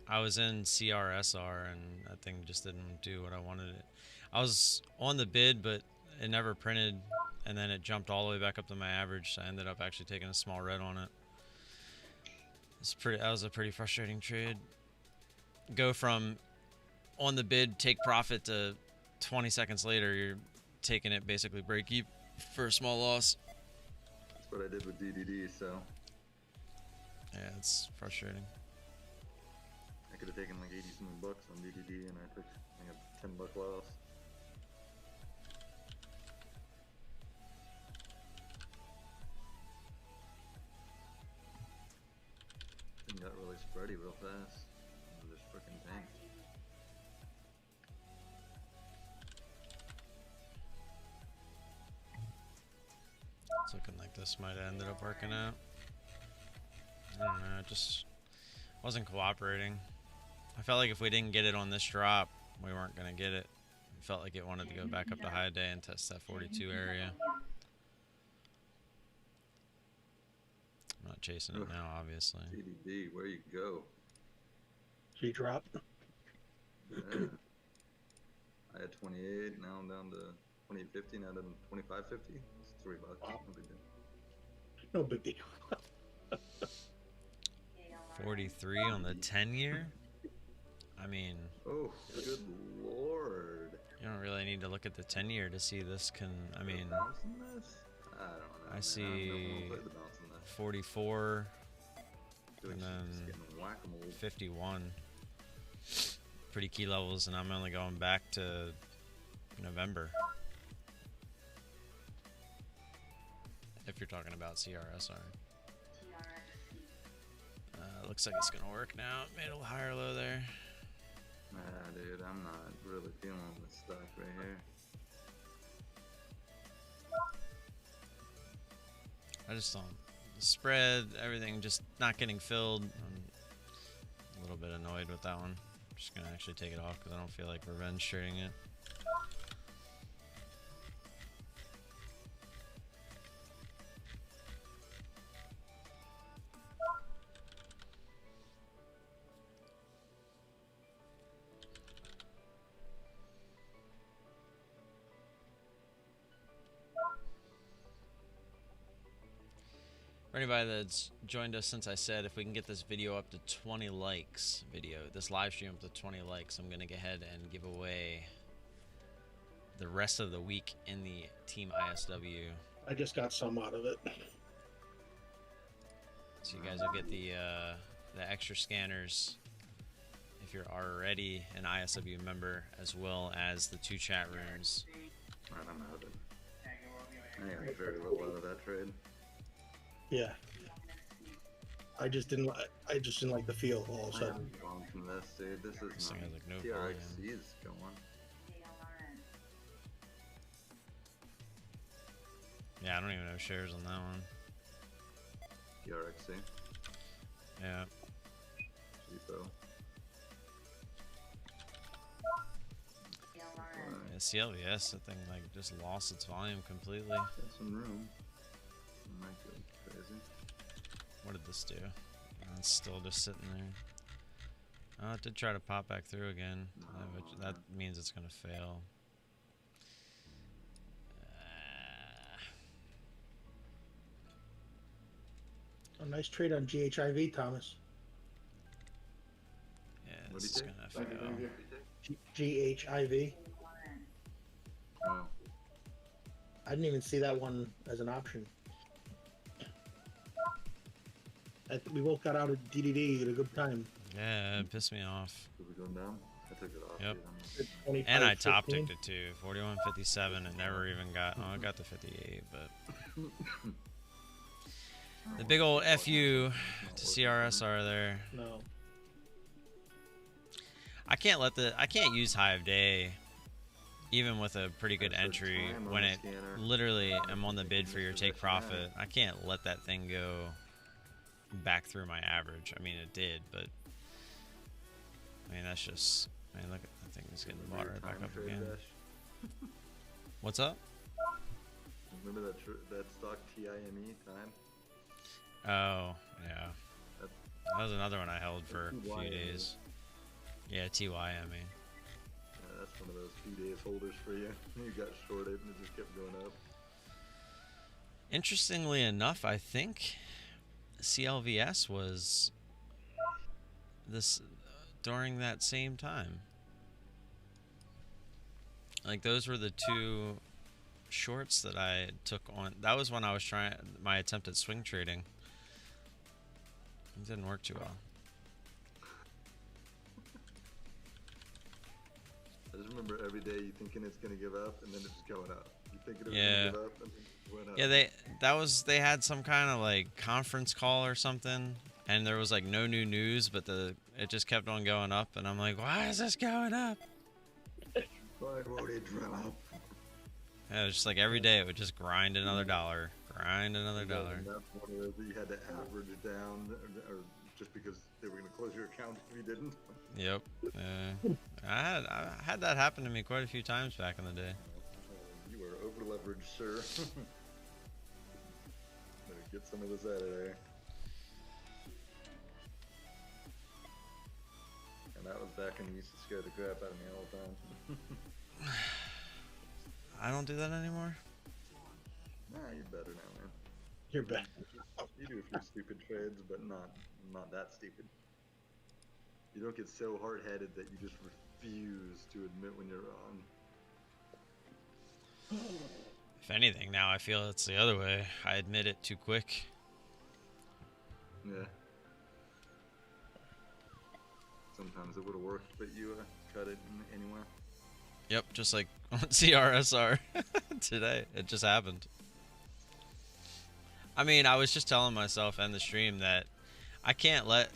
I was in CRSR and that thing just didn't do what I wanted it. I was on the bid, but it never printed, and then it jumped all the way back up to my average, so I ended up actually taking a small red on it. That was a pretty frustrating trade. Go from on the bid, take profit, to 20 seconds later, you're taking it basically break even for a small loss. That's what I did with DDD, so. Yeah, it's frustrating. I could have taken like 80 something bucks on DDD, and I took like a $10 loss. Thing got really spready real fast. It was just freaking tanked. It's looking like this might have ended up working out. I don't know, it just wasn't cooperating. I felt like if we didn't get it on this drop, we weren't going to get it. It felt like it wanted to go back up to high day and test that 42 area. I'm not chasing it now, obviously. DDD, where you go? She dropped. Yeah. I had 28, now I'm down to 28.50, now down to 25.50. It's $3. Wow. No big deal. No big deal. 43 on the 10-year? I mean... Oh, good lord. You don't really need to look at the 10-year to see this can... I mean... This? I don't know. I see 44, and then 51. Pretty key levels, and I'm only going back to November. If you're talking about CRSR. Looks like it's gonna work now. Made a little higher low there. Nah, dude, I'm not really feeling this stock right here. I just don't. The spread, everything just not getting filled. I'm a little bit annoyed with that one. I'm just gonna actually take it off because I don't feel like revenge trading it. For anybody that's joined us since I said if we can get this video up to 20 likes, this live stream up to 20 likes, I'm going to go ahead and give away the rest of the week in the Team ISW. I just got some out of it. So you guys will get the extra scanners if you're already an ISW member, as well as the 2 chat rooms. Alright, I'm out of it. I got very little out of that trade. Yeah. I just didn't like the feel all of a sudden. I'm going from this, dude. This is This thing not. has like no TRXC volume. is going. Yeah, I don't even have shares on that one. TRXC. Yeah. SIFY. Yeah, CLVS, that thing like just lost its volume completely. Got some room. Might go crazy. What did this do? It's still just sitting there. Oh, it did try to pop back through again. That means it's going to fail. A nice trade on GHIV, Thomas. Yeah, What this do is you going to Thank you, fail. thank you. GHIV. Oh. I didn't even see that one as an option. We both got out of DDD at a good time. Yeah, it pissed me off. Did we go down? I took it off. Yep. Dude. 25, And I top 15. ticked it too. 41.57 and never even got. Oh, I got the 58, but the big old FU to CRSR there. No. I can't use high of day even with a pretty good entry, when it literally I'm on the bid for your take profit, I can't let that thing go back through my average. I mean, it did, but I mean, that's just, man, look at that thing is getting bought right back up again. What's up? Remember that stock TIME time? Oh, yeah. That was another one I held for a few days. Yeah, TYME. Yeah, that's one of those few days holders for you. You got shorted and it just kept going up. Interestingly enough, I think CLVS was this during that same time. Like, those were the two shorts that I took on. That was when I was trying my attempt at swing trading. It didn't work too well. I just remember every day you thinking it's gonna give up and then it's just going up. You thinking it was gonna give up and then it went up. Yeah, they had some kind of like conference call or something, and there was like no new news, but it just kept on going up, and I'm like, why is this going up? Why won't it drop? Yeah, it was just like every day it would just grind another dollar, grind another dollar. One of those that you had to average it down, or just because they were gonna close your account if you didn't. Yep. I had that happen to me quite a few times back in the day. You were over leveraged, sir. Better get some of this out of there. And that was back when you used to scare the crap out of me all the time. I don't do that anymore. Nah, you're better now, man. You're better. You do a few stupid trades, but not that stupid. You don't get so hard-headed that you just refuse to admit when you're wrong. If anything, now I feel it's the other way. I admit it too quick. Yeah. Sometimes it would have worked, but you cut it anyway. Yep, just like on CRSR today. It just happened. I mean, I was just telling myself and the stream that I can't let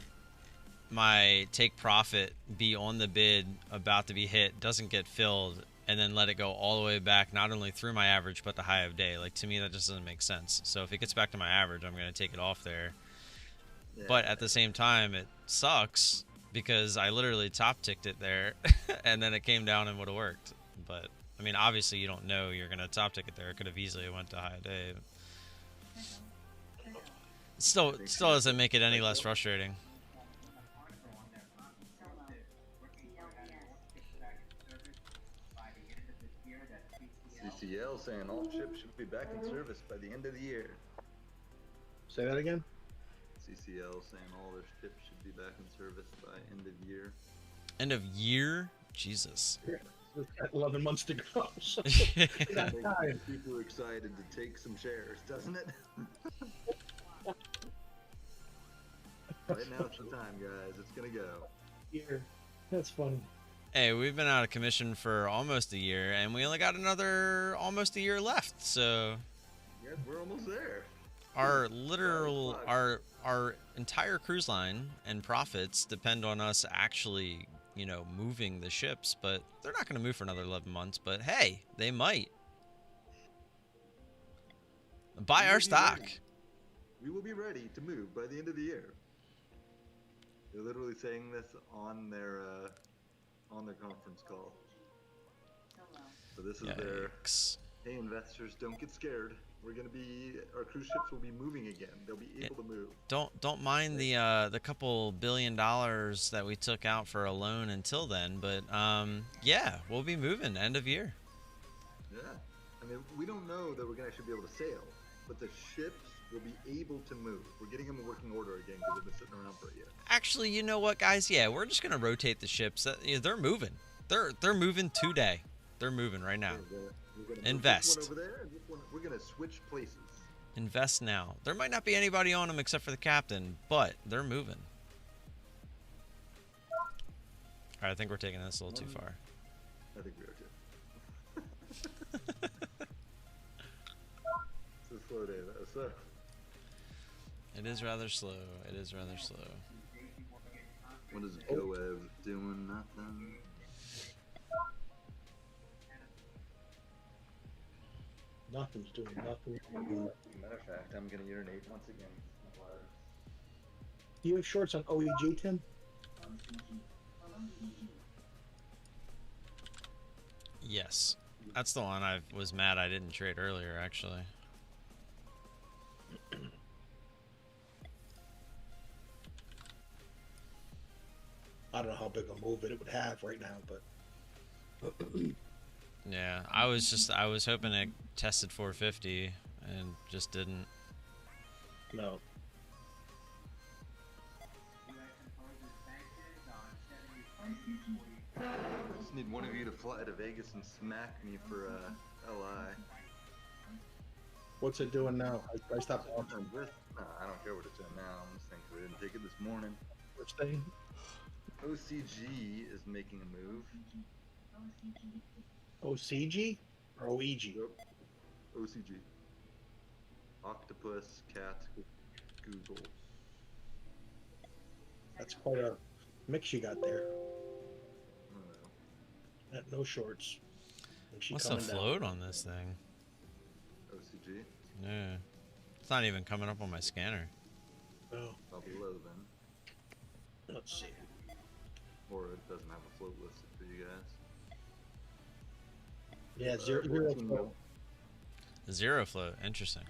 my take profit be on the bid, about to be hit, doesn't get filled, and then let it go all the way back, not only through my average, but the high of day. Like, to me, that just doesn't make sense. So if it gets back to my average, I'm going to take it off there. Yeah. But at the same time, it sucks because I literally top ticked it there, and then it came down and would have worked. But, I mean, obviously you don't know you're going to top tick it there. It could have easily went to high of day. Still doesn't make it any less frustrating. CCL saying all ships should be back in service by the end of the year. Say that again? CCL saying all their ships should be back in service by end of year. End of year? Jesus. Yeah. 11 months to go. So people are excited to take some shares, doesn't it? Right now it's the time, guys. It's gonna go. Here. That's funny. Hey, we've been out of commission for almost a year, and we only got another almost a year left. So, yeah, we're almost there. Our entire cruise line and profits depend on us actually, you know, moving the ships. But they're not going to move for another 11 months. But hey, they might. Buy our stock. We will be ready to move by the end of the year. They're literally saying this on their conference call. So this is their, hey investors, don't get scared. We're gonna be, our cruise ships will be moving again. They'll be able to move. Don't mind the couple $1 billion that we took out for a loan until then, but yeah, we'll be moving end of year. Yeah, I mean we don't know that we're gonna actually be able to sail, but the ships will be able to move. We're getting them in working order again because they've been sitting around for a year. Actually, you know what, guys? Yeah, we're just gonna rotate the ships. They're moving. They're moving today. They're moving right now. We're gonna invest. This one over there, and this one, we're gonna switch places. Invest now. There might not be anybody on them except for the captain, but they're moving. All right, I think we're taking this a little too far. I think we are too. It's a slow day though, so. It is rather slow. It is rather slow. What is Goev doing? Nothing. Nothing's doing nothing. Matter of fact, I'm gonna urinate once again. Do you have shorts on OEG, Tim? Yes. That's the one I was mad I didn't trade earlier, actually. I don't know how big a move it would have right now, but Yeah, I was hoping it tested 450 and just didn't. no. I just need one of you to fly to Vegas and smack me for LI. What's it doing now? I stopped watching. I don't care what it's doing now. I'm just thinking we didn't take it this morning. Which thing? OCG is making a move. OCG or OEG? Yep. OCG. Octopus, cat, Google. That's quite a mix you got there. I don't know. No shorts. What's the float on this thing? OCG? Yeah. It's not even coming up on my scanner. Oh, Probably low then. let's see. Or it doesn't have a float listed for you guys. Yeah, zero 14 float. Zero float. Interesting.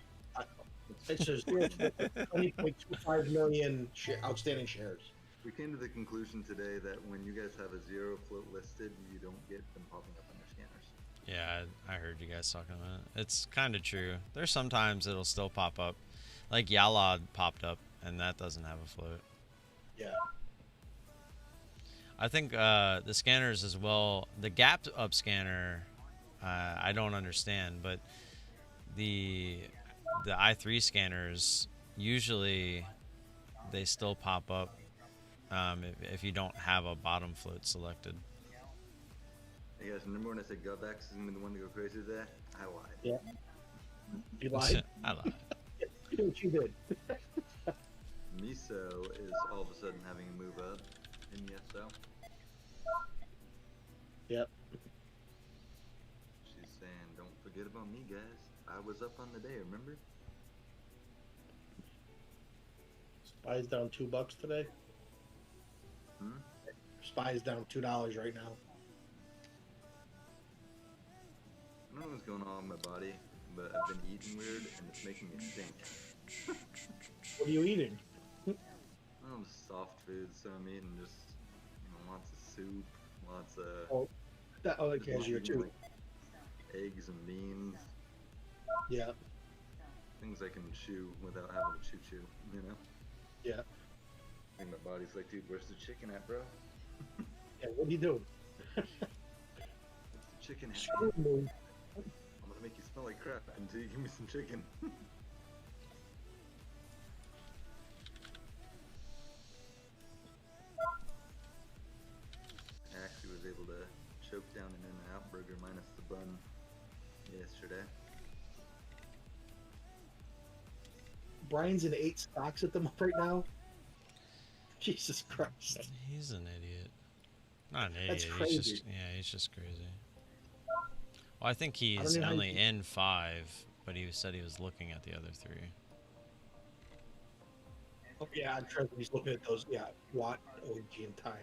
It says 20.25 million outstanding shares. We came to the conclusion today that when you guys have a zero float listed, you don't get them popping up on your scanners. Yeah, I heard you guys talking about it. It's kind of true. There's sometimes it'll still pop up. Like Yalod popped up, and that doesn't have a float. Yeah. I think the scanners as well, the gap up scanner, I don't understand, but the i3 scanners, usually they still pop up if you don't have a bottom float selected. Hey guys, remember when I said Gutbacks is going to be the one to go crazy today? I lied. Yeah. You lied? I lied. You know what you did. Miso is all of a sudden having a move up in ESO. Yep. She's saying, don't forget about me, guys. I was up on the day, remember? Spy's down $2 today. Spy's down $2 right now. I don't know what's going on with my body, but I've been eating weird and it's making me stink. What are you eating? Oh, soft foods, so I'm eating just, lots of soup, lots of... Oh, that other cashier too. Like eggs and beans. Yeah. Things I can chew without having to chew, Yeah. I think my body's like, dude, where's the chicken at, bro? Yeah, what do you do? Where's the chicken at? Screw me. I'm gonna make you smell like crap until you give me some chicken. I actually was able to choke down an In-N-Out burger minus the bun yesterday. Brian's in 8 stocks at the moment right now. Jesus Christ. He's an idiot. Not an idiot. That's crazy. He's just, yeah, he's just crazy. Well, I think I he's don't know how only you- in 5, but he said he was looking at the other 3. Oh, yeah, I'm sure he's looking at those. Yeah, Watt, OG, and time.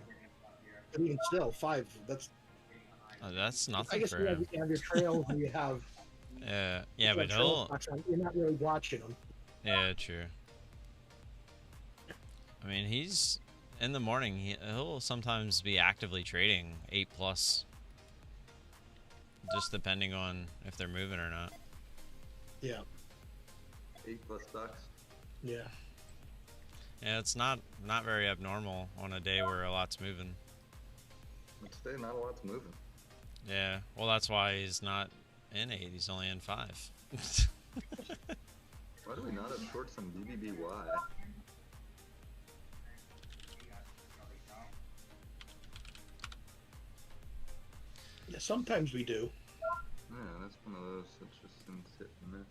But even still, 5. That's. Oh, that's I nothing guess for you have, him. you have your trails and you have. Yeah, you but have trail stocks on, you're not really watching them. Yeah, true. I mean, he's in the morning. He'll sometimes be actively trading 8+, just depending on if they're moving or not. Yeah. 8+ stocks. Yeah. Yeah, it's not very abnormal on a day where a lot's moving. Today, not a lot's moving. Yeah, well, that's why he's not in 8. He's only in 5. Why do we not have shorts on BBBY? Yeah, sometimes we do. Yeah, that's one of those that just seems hit and miss.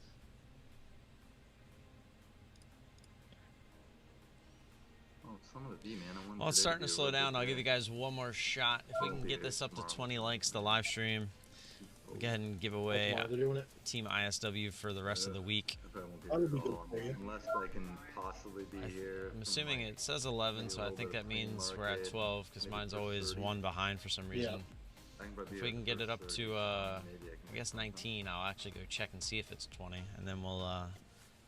Oh, some of the V, man. I wanted Well, it's today starting be to a slow little down. bit I'll give you better. guys one more shot. If we can get this up to 20 likes, the live stream, go ahead and give away Tomorrow they're doing it. Team ISW for the rest of the week. I probably won't be That here would be at good all, for you. unless I can possibly be here. I'm from, assuming like, it says 11, maybe a so I little think bit that of Queen means we're at Arcade, 12 because maybe mine's first always 30. one behind for some reason. I can probably If be we here can for get it first up 30, to, maybe I can guess make something. 19, I'll actually go check and see if it's 20, and then we'll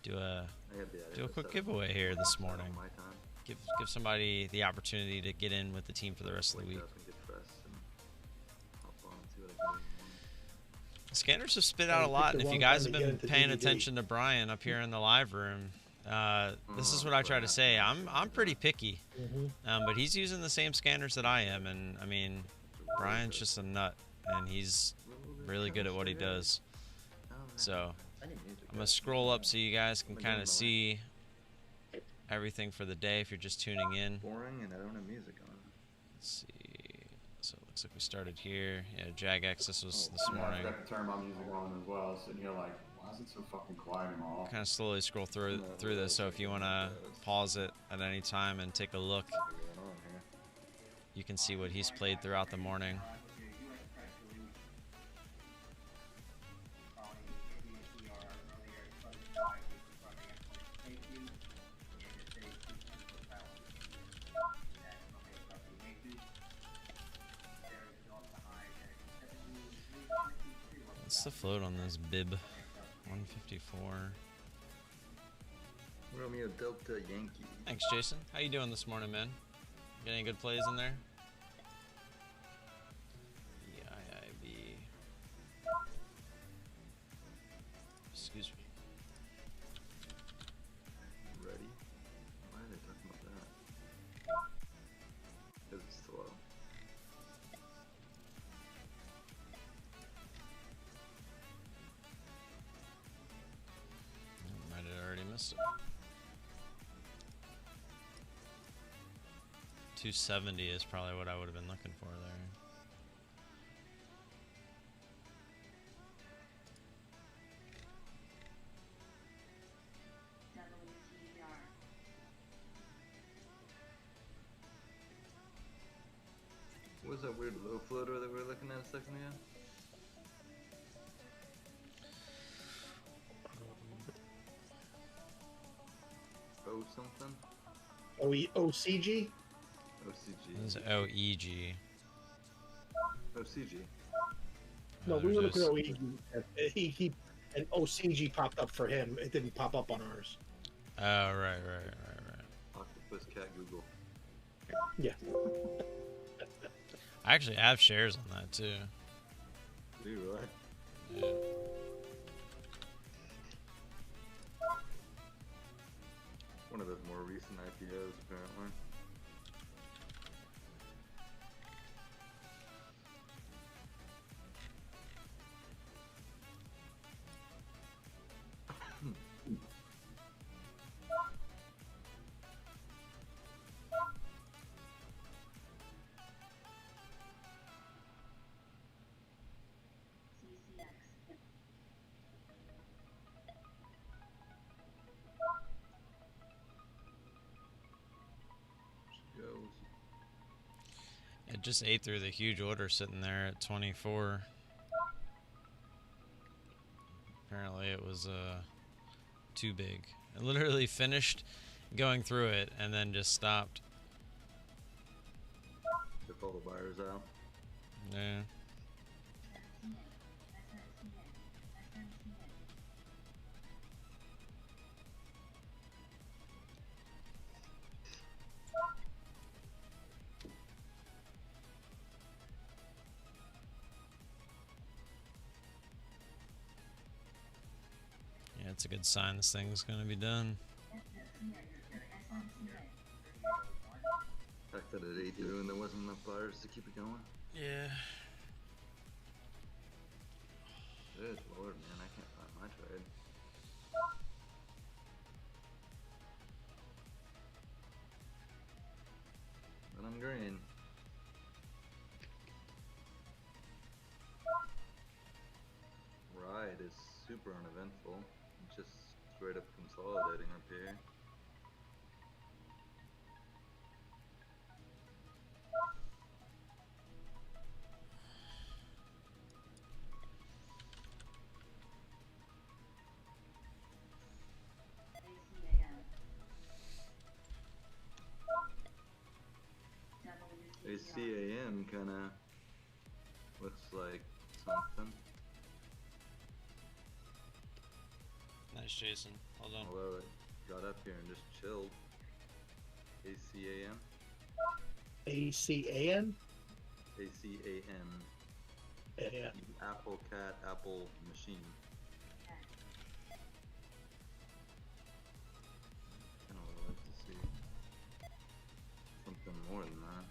do a I gotta be out do here a at quick 7 giveaway here this on morning. my time. Give somebody the opportunity to get in with the team for the rest of the Wake week. up and get dressed and hop on and see what I can do in the morning. Scanners have spit Oh, out a you lot, picked and the if you wrong guys time have to get been into paying DVD. attention to Brian up here in the live room, this is Oh, what I try to crap. say. I'm pretty picky, Mm-hmm. but he's using the same scanners that I am, and I mean, Brian's just a nut, and he's really good at what he does. So I need music. I'm gonna scroll up so you guys can kind of see everything for the day if you're just tuning in. Boring and I don't have music on. Let's see. So it looks like we started here. Yeah, Jagex, this was this Yeah, I morning. forgot to turn my music on as well. Sitting here like, why is it so fucking quiet and all? Kind of slowly scroll through this, so if you want to pause it at any time and take a look, What's going on here? you can see what he's played throughout the morning. What's the float on this bib? 154. Romeo Delta Yankee. Thanks, Jason. How you doing this morning, man? Got any good plays in there? EIIB. Excuse me. Ready? Why are they talking about that? Because it's slow. Might have already missed it. 270 is probably what I would have been looking for there. What was that weird low floater that we were looking at a second ago? O something? OCG? OCG. This is OEG. OCG. No, we There's were looking this- at OEG. And OCG popped up for him. It didn't pop up on ours. Oh, right. Octopus Cat Google. Yeah. I actually have shares on that too. Do you really? Yeah. One of those more recent IPOs, apparently. Goes. It just ate through the huge order sitting there at 24. Apparently it was too big. It literally finished going through it and then just stopped. Took all the buyers out. Yeah. Yeah, it's a good sign this thing's gonna be done. The fact that it ate through and there wasn't enough buyers to keep it going. Yeah. Good lord, man, I can't find my trade. But I'm green. Ride is super uneventful. It's just straight up consolidating up here. ACAM kind of looks like something. Nice, Jason. Hold on. Although it got up here and just chilled. ACAM? ACAN? ACAM. Yeah. Apple Cat, Apple Machine. Kind of would like to see something more than that.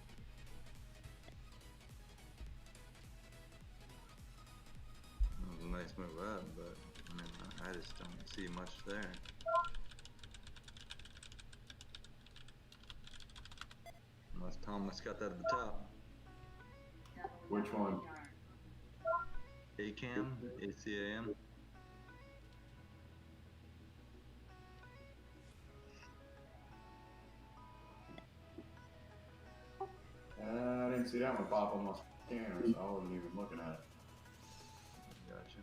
That was a nice move up, but I mean, I just don't see much there. Unless Thomas got that at the top. Which one? ACAM? ACAM? I didn't see that one pop on my scanner, so I wasn't even looking at it. Gotcha.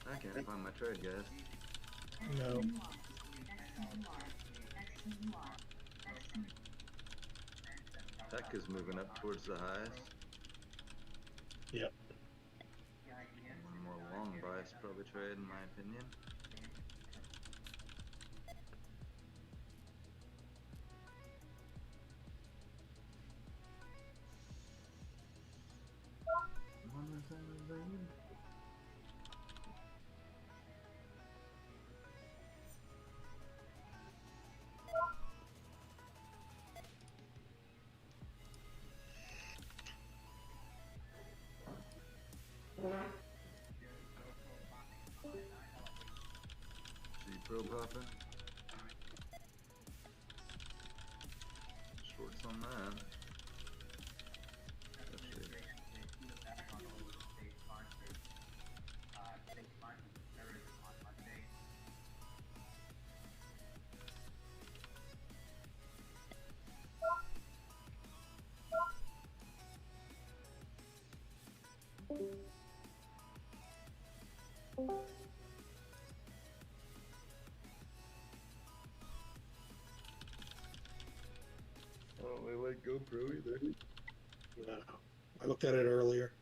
I can't find my trade, guys. No. Tech is moving up towards the highs. Yep. One more long bias probably trade, in my opinion. Pro popping. Shorts on that. I don't really like GoPro either. No. I looked at it earlier.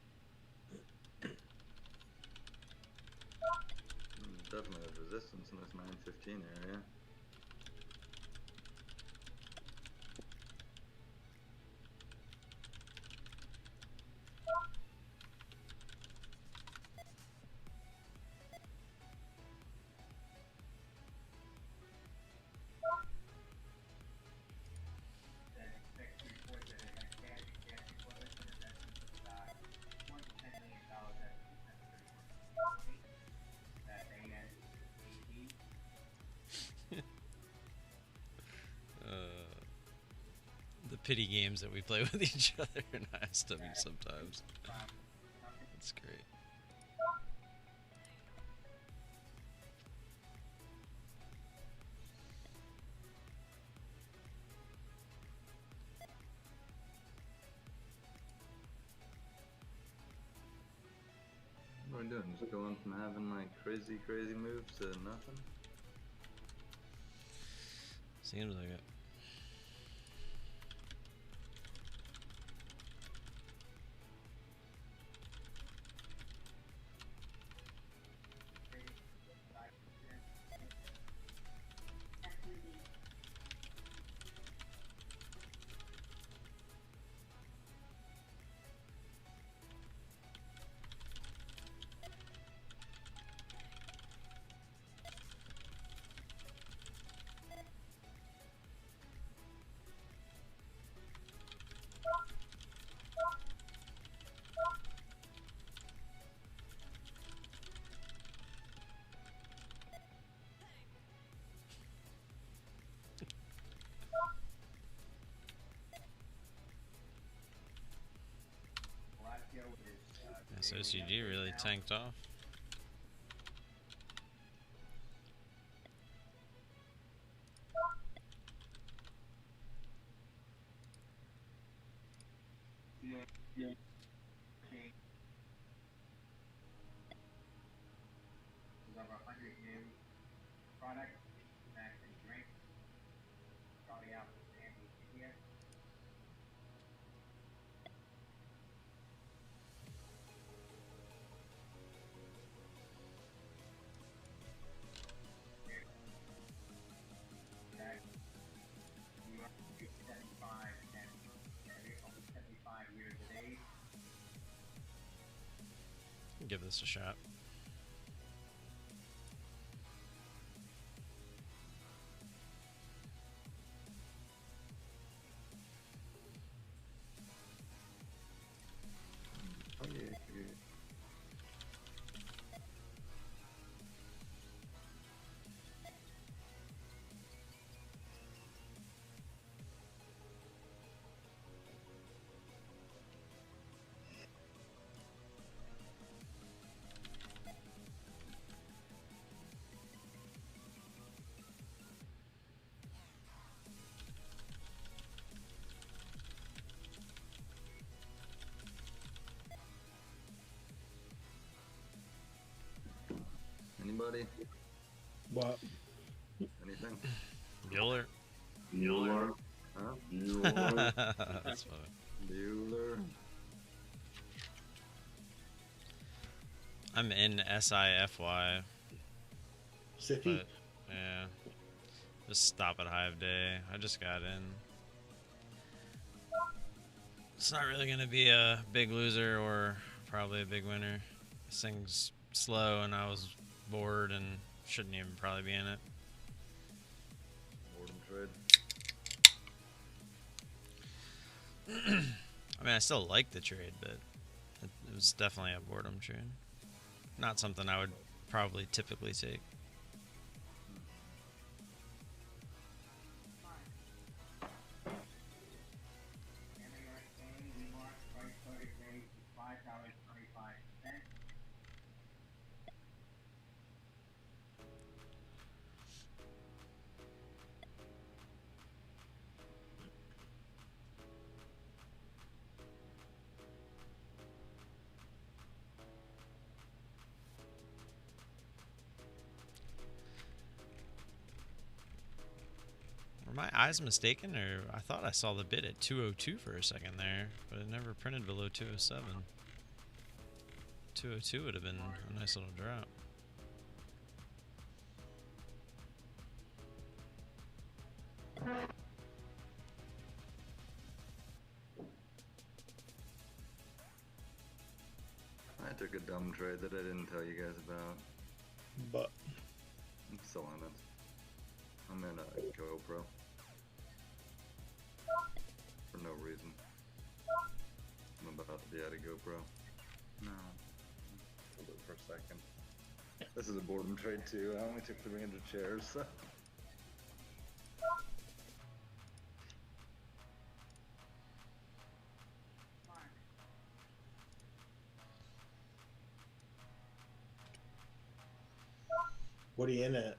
Definitely has resistance in this 915 area. The pity games that we play with each other in ISW sometimes. That's great. What are we doing? Just going from having like crazy moves to nothing? Seems like it. This OCG really tanked off. Give this a shot. Oh, yeah. Anybody? What? Anything? Bueller. Bueller. Huh? Bueller. That's funny. Bueller. I'm in SIFY, SIFY? but yeah, just stop at high of day. I just got in. It's not really gonna be a big loser or probably a big winner. This thing's slow, and I was bored and shouldn't even probably be in it. Boredom trade. I mean, I still like the trade, but it was definitely a boredom trade. Not something I would probably typically take. Were my eyes mistaken, or I thought I saw the bid at 202 for a second there, but it never printed below 207. 202 would have been a nice little drop. I took a dumb trade that I didn't tell you guys about. But I'm still in it. I'm in a GoPro. For no reason. I'm about to be out of GoPro. No. Hold it for a second. This is a boredom trade too. I only took 300 shares, so. what are you in at?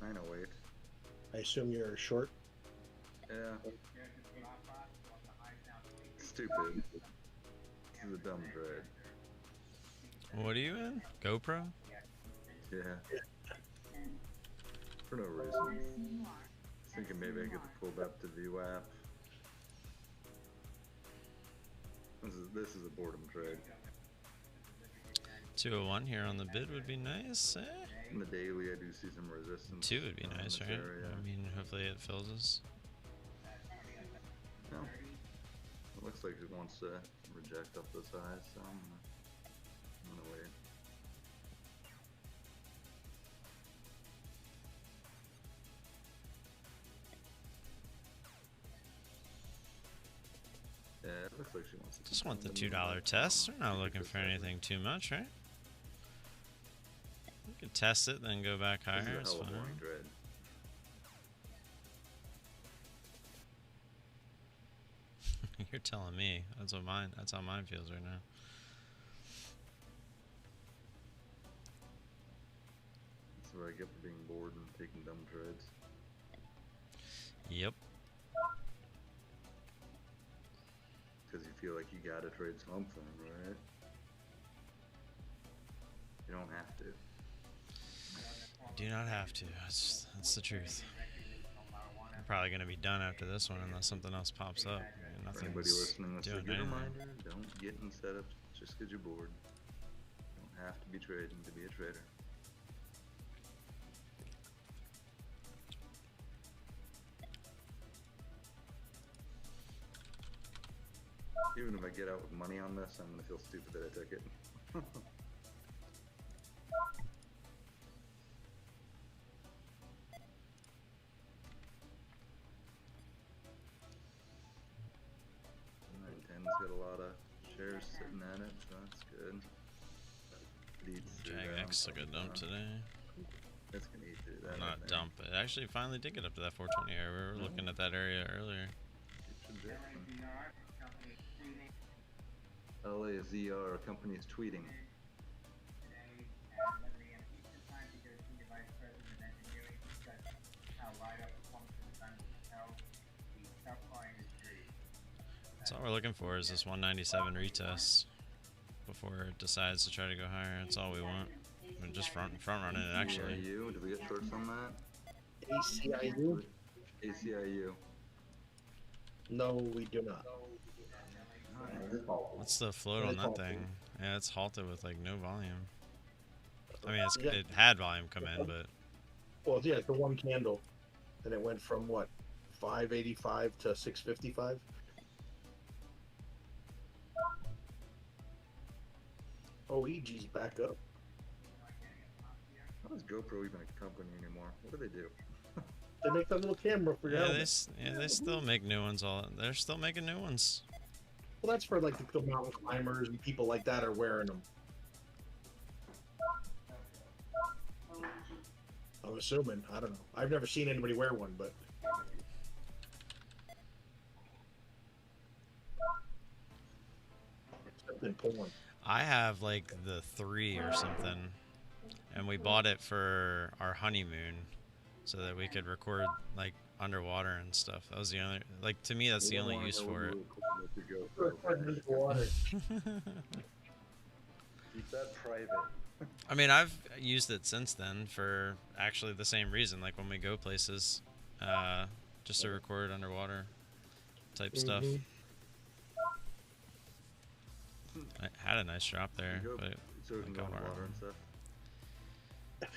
908. I assume you're short. Yeah. Stupid. This is a dumb trade. What are you in? GoPro? Yeah. For no reason. Thinking maybe I get to pull back to VWAP. This is a boredom trade. 201 here on the bid would be nice, eh? In the daily, I do see some resistance. 2 would be in nice, this right? area. I mean, hopefully it fills us. No. It looks like it wants to reject up this high, so I'm gonna wait. Yeah, it looks like she wants to. Just want the $2 test. We're not looking for anything too much, right? We could test it, then go back This is higher. a It's hell of a fine. morning trade. You're telling me. That's how mine feels right now. That's what I get for being bored and taking dumb trades. Yep. Because you feel like you gotta trade something, right? You don't have to. Do not have to. That's the truth. I'm probably gonna be done after this one unless something else pops up. I mean, For anybody listening, that's a doing good anything. reminder. Don't get in setups just because you're bored. You don't have to be trading to be a trader. Even if I get out with money on this, I'm gonna feel stupid that I took it. Ten's got a lot of shares sitting at it, so that's good. JagX took a dump today. That's gonna eat through that. Not dump. It actually finally did get up to that 420 area. We were looking at that area earlier. LAZR company is tweeting. That's all we're looking for is this 197 retest before it decides to try to go higher. That's all we want. We're just front running it actually. ACIU, did we get shorts on that? ACIU? ACIU. No, we do not. What's the float on that thing? Yeah, it's halted with like no volume. I mean, it had volume come in, but Well, yeah, it's the one candle, and it went from what, 585 to 655. Oh, EG's back up. How is GoPro even a company anymore? What do they do? They make that little camera for your helmet. they still make new ones. They're still making new ones. Well, that's for like the mountain climbers and people like that are wearing them. I'm assuming. I don't know. I've never seen anybody wear one, but. Except in porn. I have like the 3 or something, and we bought it for our honeymoon so that we could record like underwater and stuff. That was the only, like, to me that's the only use for it. Keep that private. I mean, I've used it since then for actually the same reason, like when we go places, just to record underwater type stuff. I had a nice drop there, but so we can go underwater and stuff.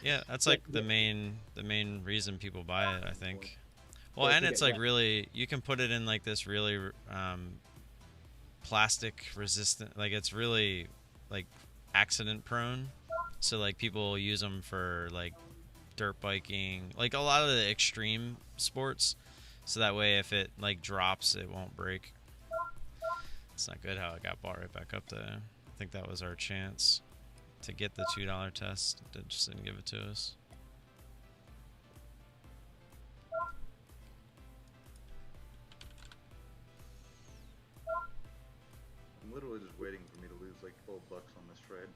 Yeah, that's like the main reason people buy it, I think. Well, and it's like really, you can put it in like this really plastic resistant, like it's really like accident prone. So like people use them for like dirt biking, like a lot of the extreme sports. So that way if it like drops, it won't break. It's not good how it got bought right back up there. I think that was our chance to get the $2 test. It just didn't give it to us. I'm literally just waiting for me to lose like $12 on this trade.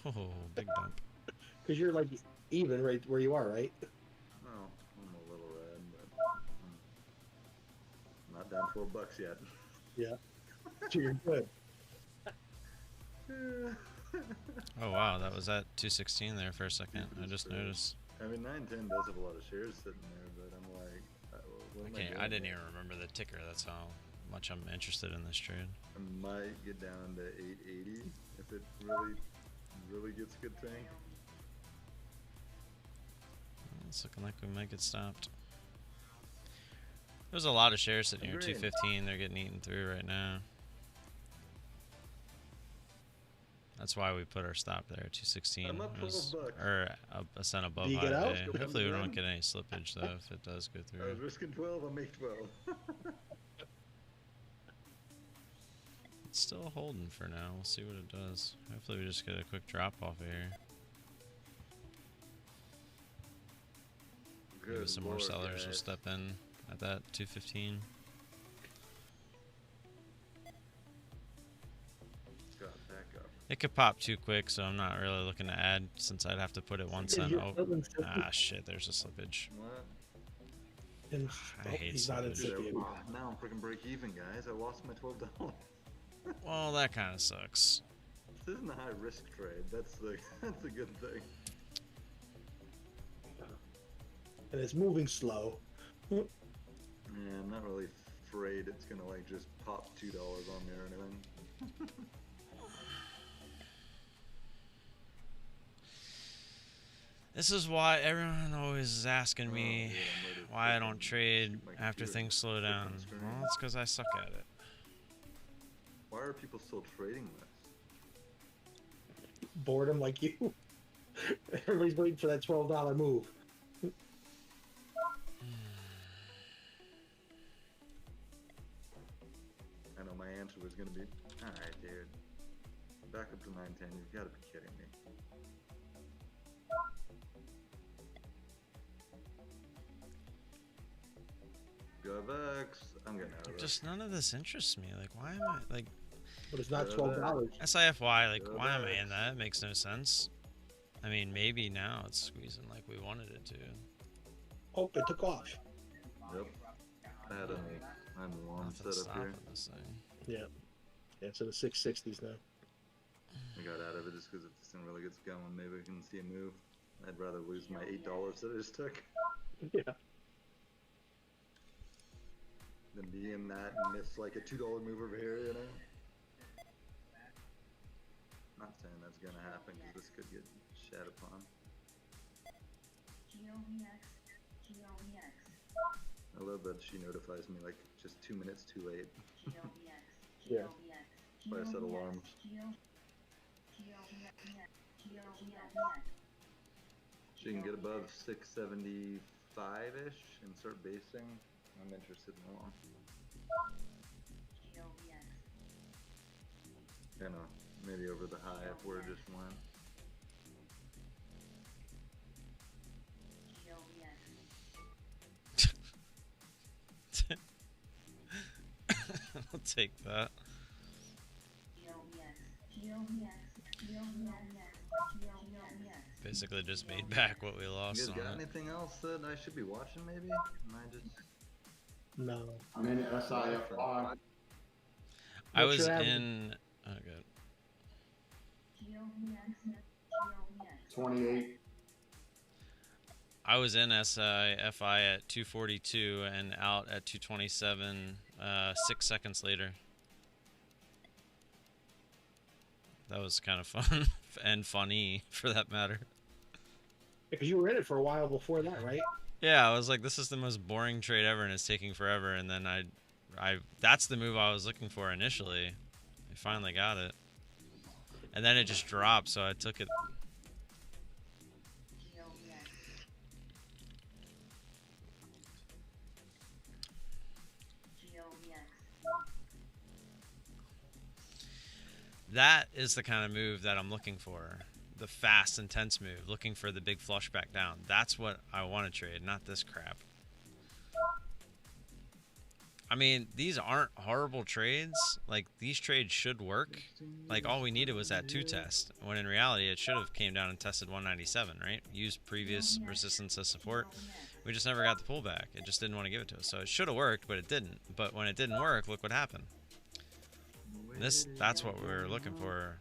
Oh, big dump. Because you're like even right where you are, right? No, I'm a little red, but I'm not down $12 yet. Yeah. So you're good. Oh wow, that was at 216 there for a second. I just noticed. I mean, 910 does have a lot of shares sitting there, but I'm like, what am I doing? I didn't even remember the ticker. That's how much I'm interested in this trade. I might get down to 880 if it really gets a good tank. It's looking like we might get stopped. There's a lot of shares sitting here. 215. They're getting eaten through right now. That's why we put our stop there. 216 I'm up was, $12. or a cent above Do you get high out? day. Hopefully we don't get any slippage though if it does go I through. was risking 12, I make 12. It's still holding for now. We'll see what it does. Hopefully we just get a quick drop off here. Maybe some more sellers will step in at that 215. It could pop too quick, so I'm not really looking to add since I'd have to put it 1 cent. Oh, ah, shit, there's a slippage. What? And, I hate he's not in slippage. SIFY. Now I'm freaking break even, guys. I lost my $12. Well, that kind of sucks. This isn't a high risk trade. That's the good thing. And it's moving slow. Yeah, I'm not really afraid it's gonna like just pop $2 on me or anything. This is why everyone always is asking me why I don't trade after things slow down. Well, it's because I suck at it. Why are people still trading this? Boredom like you. Everybody's waiting for that $12 move. I know my answer was gonna be, alright dude. Back up to 910, you've gotta be kidding me. Go Vex. I'm getting out of this. Just none of this interests me. Like, why am I, like... But it's not $12. SIFY, like, why am I in that? It makes no sense. I mean, maybe now it's squeezing like we wanted it to. Oh, it took off. Yep. I had a 9-1 Nothing's set up here. stopping this thing. Yeah. Yeah, it's in the 660s now. I got out of it just because if this thing really gets going, maybe we can see a move. I'd rather lose my $8 that I just took Yeah. than be in that and miss like a $2 move over here, you know? Not saying that's gonna happen because this could get shat upon. I love that she notifies me like just 2 minutes too late. Yeah. Why I set alarms. She can get above 675-ish and start basing. I'm interested in long. You know, maybe over the high if we're just one. I'll take that. Basically just made back what we You lost guys on got it. anything else that I should be watching maybe? Am I just... No. I'm in SIFY. I What's was your average? in... Oh, good. 28. I was in SIFY at 242 and out at 227 6 seconds later. That was kind of fun and funny for that matter. Because you were in it for a while before that, right? Yeah, I was like, this is the most boring trade ever and it's taking forever. And then that's the move I was looking for initially. I finally got it. And then it just dropped, so I took it. That is the kind of move that I'm looking for. The fast, intense move. Looking for the big flush back down. That's what I want to trade, not this crap. I mean, these aren't horrible trades. Like, these trades should work. Like, all we needed was that 2 test. When in reality, it should have came down and tested 197, right? Used previous resistance as support. We just never got the pullback. It just didn't want to give it to us. So it should have worked, but it didn't. But when it didn't work, look what happened. That's what we were looking for.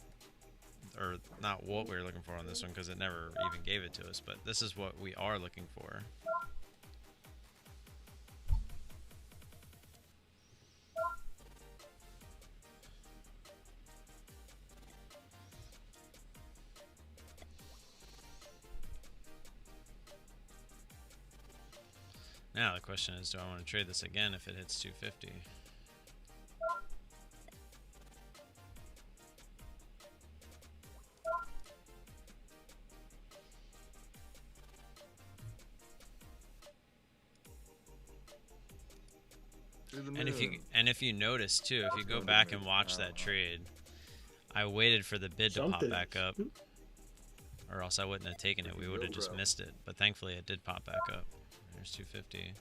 Or not what we were looking for on this one, because it never even gave it to us. But this is what we are looking for. Now the question is, do I want to trade this again if it hits 250? And if you notice too, if you go back and watch that trade, I waited for the bid to pop back up, or else I wouldn't have taken it. We would have just missed it. But thankfully, it did pop back up. There's 250.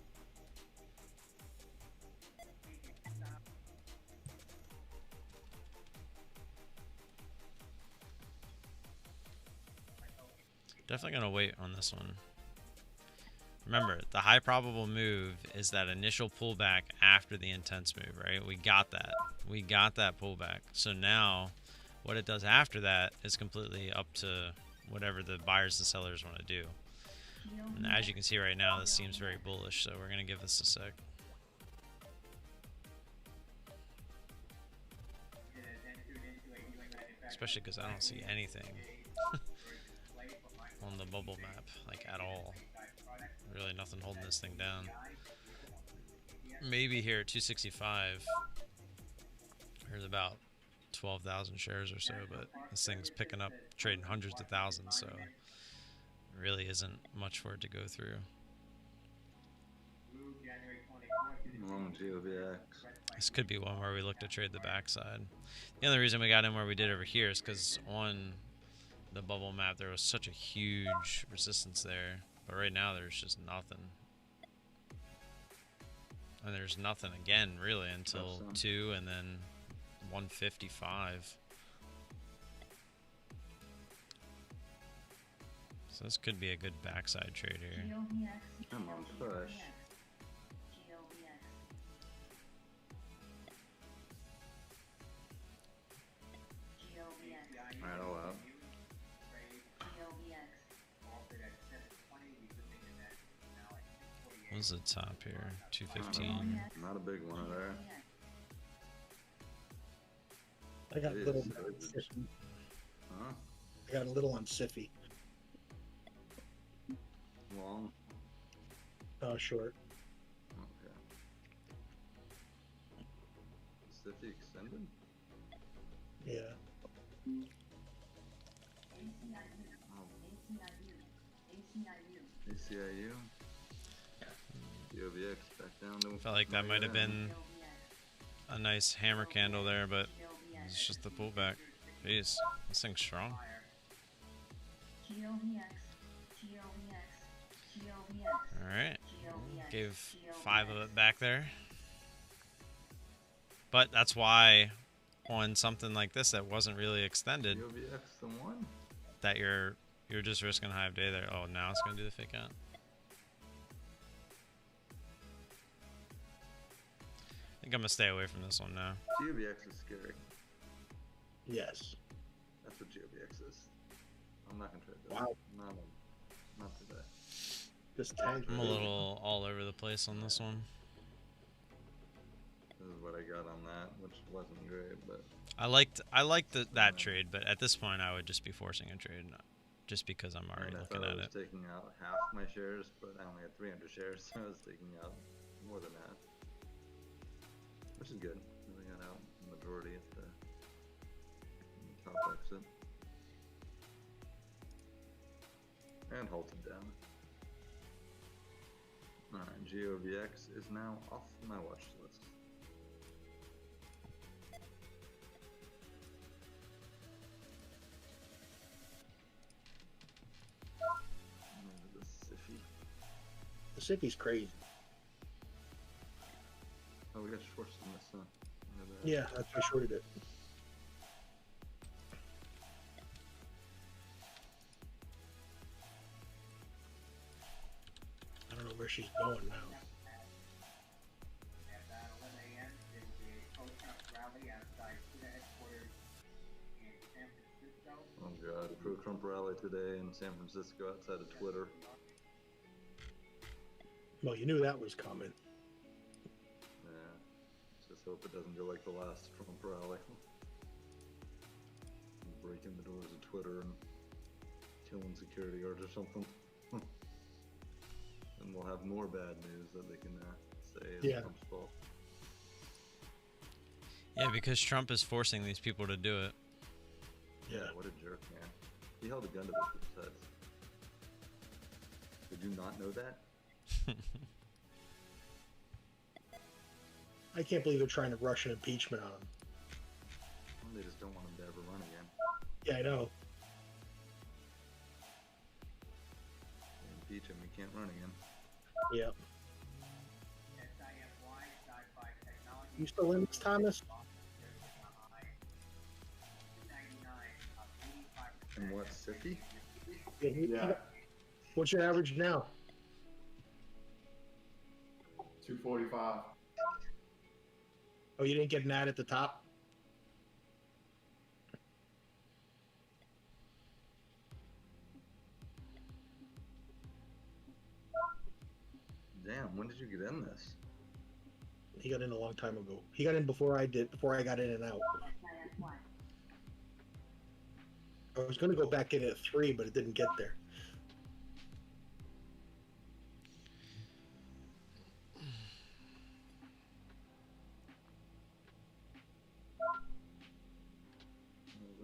Definitely gonna wait on this one. Remember, the high probable move is that initial pullback after the intense move, right? We got that. We got that pullback. So now, what it does after that is completely up to whatever the buyers and sellers want to do. And as you can see right now, this seems very bullish, so we're going to give this a sec. Especially because I don't see anything on the bubble map, like at all. Really nothing holding this thing down. Maybe here at 265, there's about 12,000 shares or so, but this thing's picking up, trading hundreds of thousands, so really isn't much for it to go through. This could be one where we look to trade the backside. The only reason we got in where we did over here is because on the bubble map there was such a huge resistance there, but right now there's just nothing. And there's nothing again really until 2 and then 155. So this could be a good backside trade here. Come on, push. Alright, all out. What's the top here? 215. Not a big one there. I got a little on SIFY. Huh? I got a little on SIFY. Long. Short. Okay. SIFY extended? Yeah. ACIU. DOVX back down to. Felt like that might have been a nice hammer candle there, but it's just the pullback. Jeez, this thing's strong. Alright, gave 5 of it back there. But that's why on something like this that wasn't really extended, DOVX the one? that you're just risking high of day there. Oh, now it's gonna do the fake out. I think I'm gonna stay away from this one now. GOVX is scary. Yes. That's what GOVX is. I'm not gonna trade this. Wow. Not today. Just tagged. I'm a little all over the place on this one. This is what I got on that, which wasn't great, but I liked that trade, but at this point I would just be forcing a trade, just because I'm already looking at I was it. taking out half my shares, but I only had 300 shares, so I was taking out more than half, which is good. I got out the majority at the top exit and halted down. Alright, GOVX is now off my watch list. The SIFY's crazy. Oh, we got shorts on this, huh? Yeah, that's why I shorted it. I don't know where she's going now. Oh god, pro-Trump rally today in San Francisco outside of Twitter. Well, you knew that was coming. Yeah, just hope it doesn't go like the last Trump rally. Break in the doors of Twitter and killing security guards or something. And we'll have more bad news that they can say is Trump's fault. Yeah, because Trump is forcing these people to do it. Yeah. What a jerk, man. He held a gun to those people's heads. Did you not know that? I can't believe they're trying to rush an impeachment on him. Well, they just don't want him to ever run again. Yeah, I know. They impeach him, he can't run again. Yep. You still in this, Thomas? And what, SIFY? Yeah. What's your average now? 245. Oh, you didn't get an ad at the top? Damn, when did you get in this? He got in a long time ago. He got in before I did, before I got in and out. I was going to go back in at 3, but it didn't get there.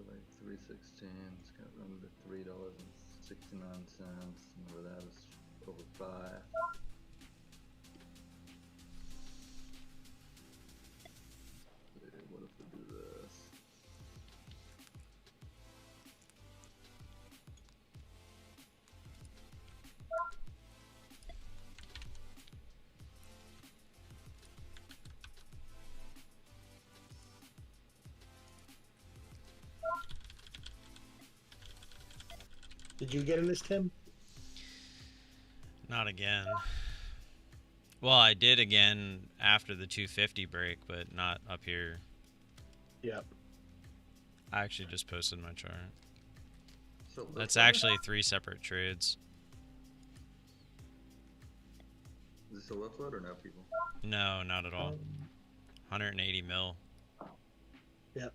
Like 316. It's got run to $3.69. Remember that was over 5. What if we do this? Did you get in this, Tim? Not again. Well, I did again after the 250 break, but not up here. Yep. I actually just posted my chart. So That's actually 3 separate trades. Is this a low float or no, people? No, not at all. 180 mil. Yep.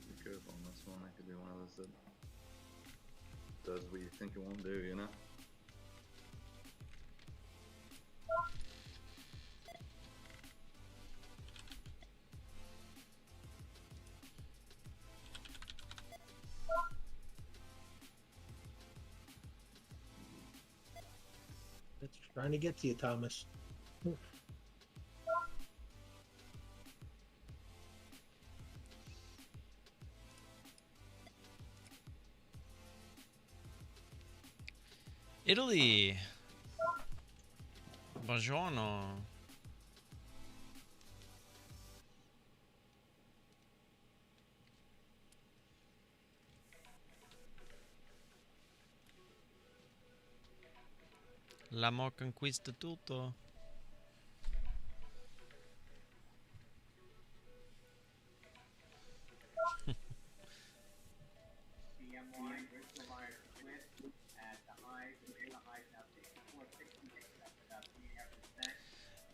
Be careful on this one. That could be one of those that does what you think it won't do, you know? It's trying to get to you, Thomas. Italy. Buongiorno. L'amor conquista tutto.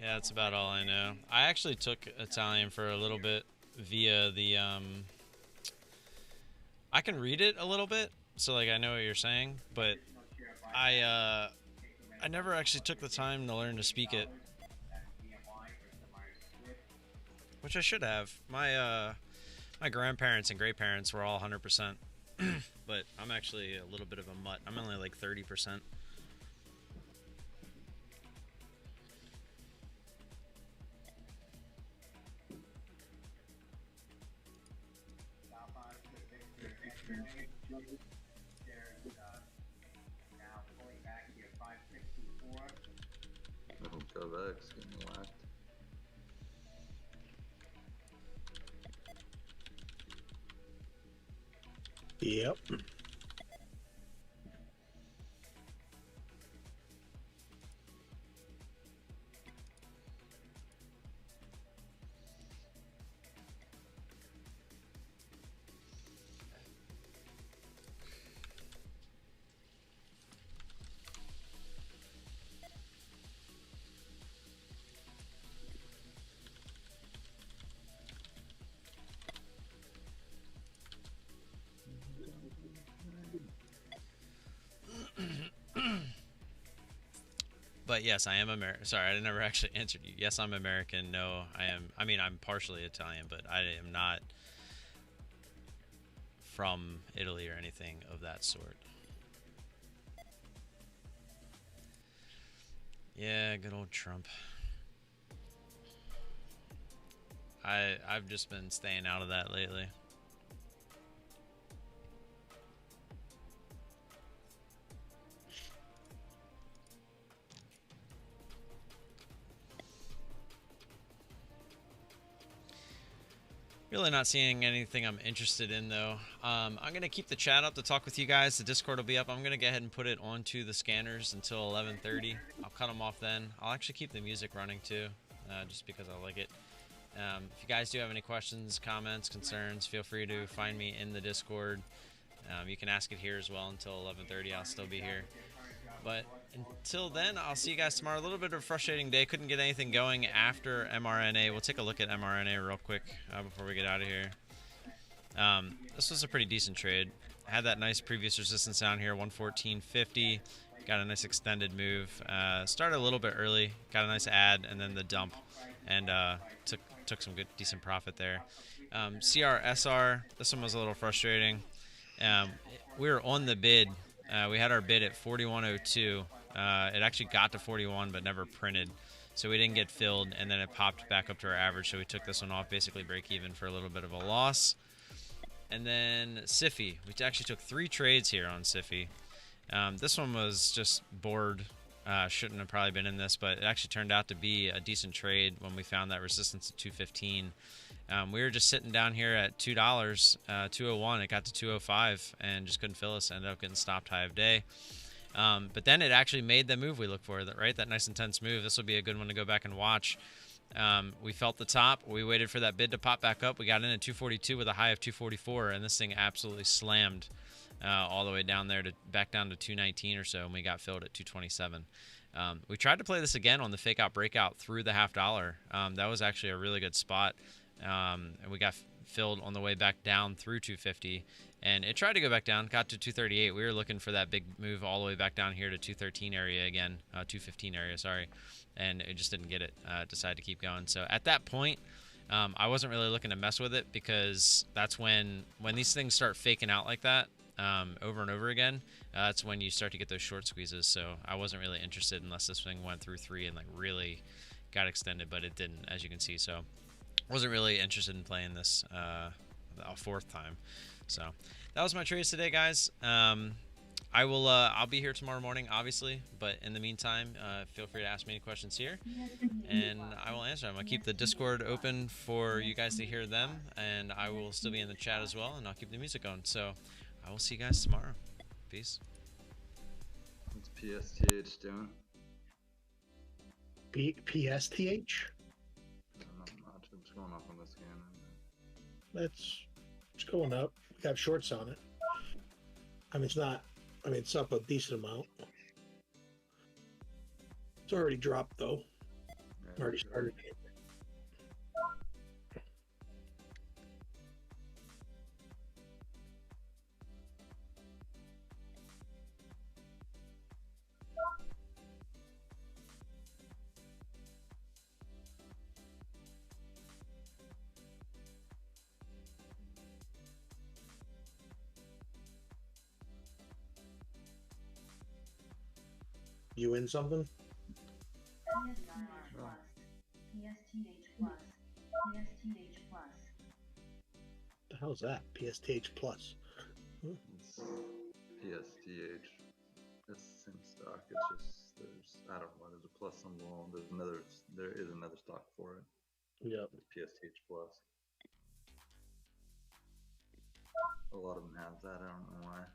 Yeah, that's about all I know. I actually took Italian for a little bit via the I can read it a little bit, so like I know what you're saying, but I never actually took the time to learn to speak it, which I should have. My my grandparents and great parents were all 100%, but I'm actually a little bit of a mutt. I'm only like 30%. X getting whacked. Yep. But yes, I am American. Sorry, I never actually answered you. Yes, I'm American. No, I am. I mean, I'm partially Italian, but I am not from Italy or anything of that sort. Yeah, good old Trump. I've just been staying out of that lately. Really not seeing anything I'm interested in though. I'm gonna keep the chat up to talk with you guys. The Discord will be up. I'm gonna go ahead and put it onto the scanners until 11:30. I'll cut them off then. I'll actually keep the music running too, just because I like it. If you guys do have any questions, comments, concerns, feel free to find me in the Discord. You can ask it here as well until 11:30. I'll still be here. But until then, I'll see you guys tomorrow. A little bit of a frustrating day. Couldn't get anything going after MRNA. We'll take a look at MRNA real quick before we get out of here. This was a pretty decent trade. Had that nice previous resistance down here, 114.50. Got a nice extended move. Started a little bit early. Got a nice add, and then the dump. And took some good, decent profit there. CRSR, this one was a little frustrating. We were on the bid. We had our bid at 41.02. It actually got to 41, but never printed. So we didn't get filled, and then it popped back up to our average. So we took this one off, basically break even for a little bit of a loss. And then SIFY. We actually took 3 trades here on SIFY. This one was just bored. Shouldn't have probably been in this, but it actually turned out to be a decent trade when we found that resistance at 215. We were just sitting down here at $2, 201. It got to 205 and just couldn't fill us. Ended up getting stopped high of day. But then it actually made the move we look for, right? That nice intense move. This will be a good one to go back and watch. We felt the top. We waited for that bid to pop back up. We got in at 242 with a high of 244, and this thing absolutely slammed all the way down there to back down to 219 or so, and we got filled at 227. We tried to play this again on the fake out breakout through the $0.50. That was actually a really good spot. And we got filled on the way back down through 250, and it tried to go back down, got to 238. We were looking for that big move all the way back down here to 213 area again, 215 area, sorry, and it just didn't get it. Decided to keep going. So at that point, I wasn't really looking to mess with it, because that's when these things start faking out like that over and over again, that's when you start to get those short squeezes. So I wasn't really interested unless this thing went through 3 and like really got extended, but it didn't, as you can see. So wasn't really interested in playing this a 4th time. So that was my trades today, guys. I'll be here tomorrow morning, obviously, but in the meantime, feel free to ask me any questions here, and I will answer them. I'll keep the Discord open for you guys to hear them, and I will still be in the chat as well, and I'll keep the music going. So I will see you guys tomorrow. Peace. What's PSTH doing? PSTH? Not much. It's going up on the scan. It's going up. We got shorts on it. I mean, it's up a decent amount. It's already dropped, though. Yeah, Already started. You in something? The hell is that? PSTH Plus. It's PSTH. It's the same stock. It's just I don't know. There's a plus symbol. There is another stock for it. Yep. It's PSTH Plus. A lot of them have that. I don't know why.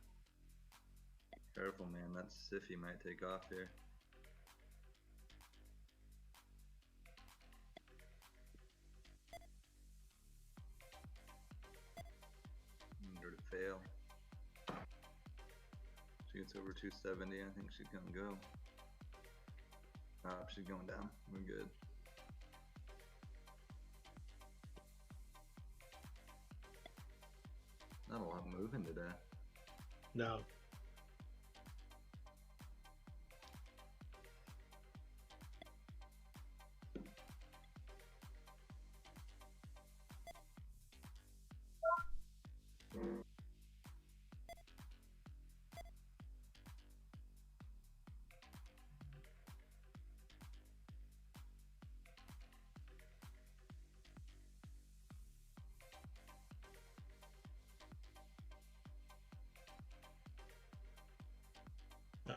Careful, man. That SIFY might take off here. Go to fail. She gets over 270. I think she's gonna go. She's going down. We're good. Not a lot moving today. No.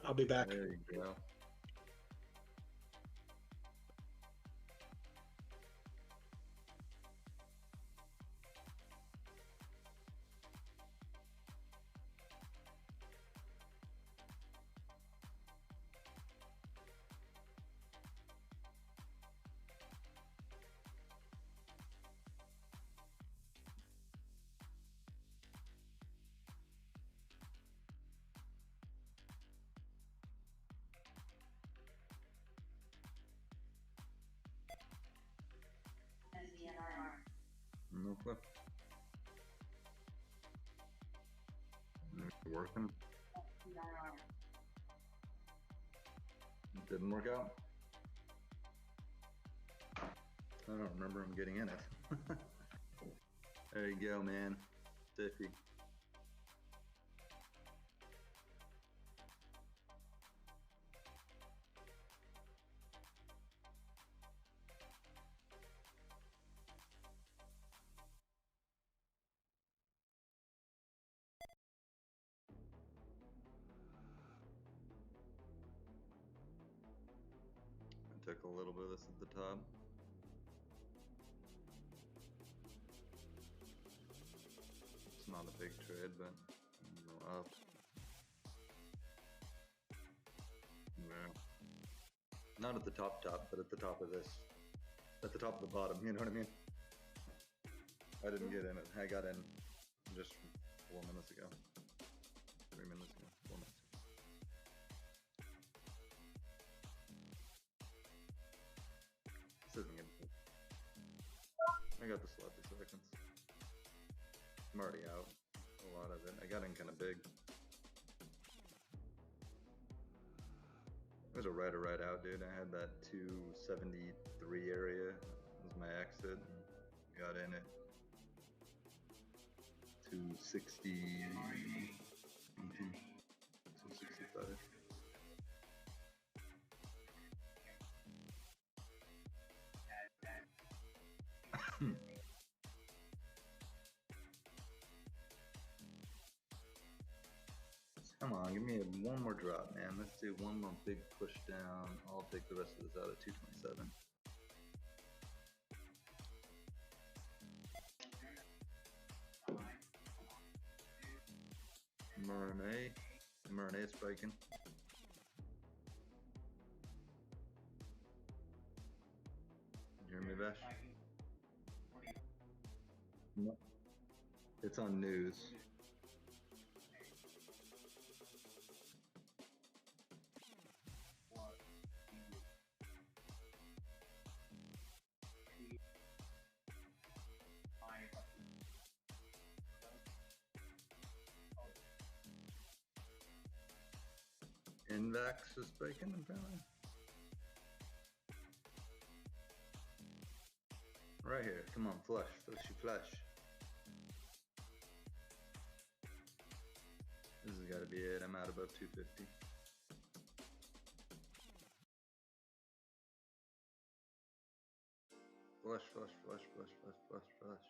I'll be back. There you go. No clue. Working. It didn't work out. I don't remember him getting in it. There you go, man. SIFY. I took a little bit of this at the top. It's not a big trade, but go up. Yeah. Not at the top, but at the top of this. At the top of the bottom, you know what I mean? I didn't get in it. I got in just 4 minutes ago. 3 minutes ago. 4 minutes ago. Sitting in. I got the sloppy seconds. I'm already out. A lot of it. I got in kind of big. There's a right or right out, dude. I had that 273 area was my exit. Got in it. 260. 265. Come on, give me one more drop, man. Let's do one more big push down. I'll take the rest of this out at 227. MRNA is spiking. You hear me, Bash? No. It's on news. Invax is spiking, apparently. Right here, come on, flush, flushy flush. This has got to be it. I'm out above 250. Flush, flush, flush, flush, flush, flush, flush.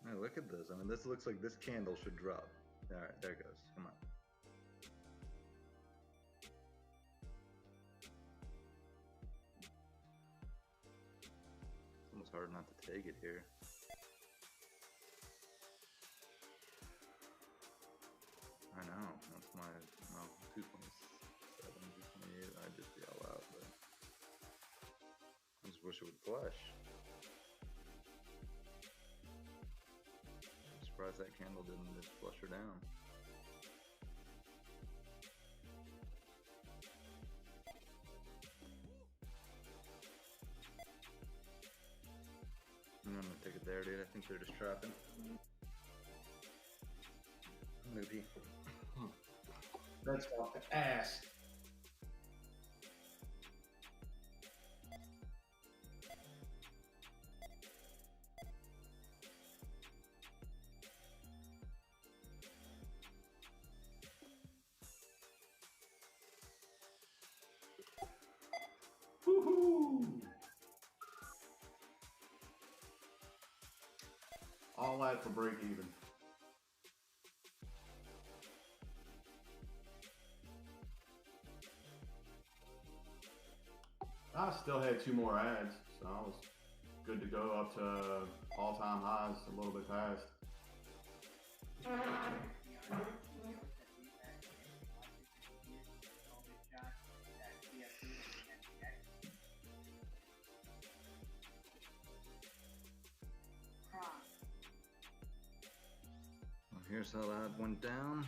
Hey, look at this. I mean, this looks like this candle should drop. All right, there it goes. Come on. It's almost hard not to take it here. I know. That's my 227, 228. I'd just be all out, but I just wish it would flush. Surprised that candle didn't just flush her down. I'm gonna take it there, dude. I think they're just trapping. Maybe. That's off the ass. Woohoo! All that for break even. I still had 2 more ads, so I was good to go up to all-time highs, a little bit past. Well, here's how that went down.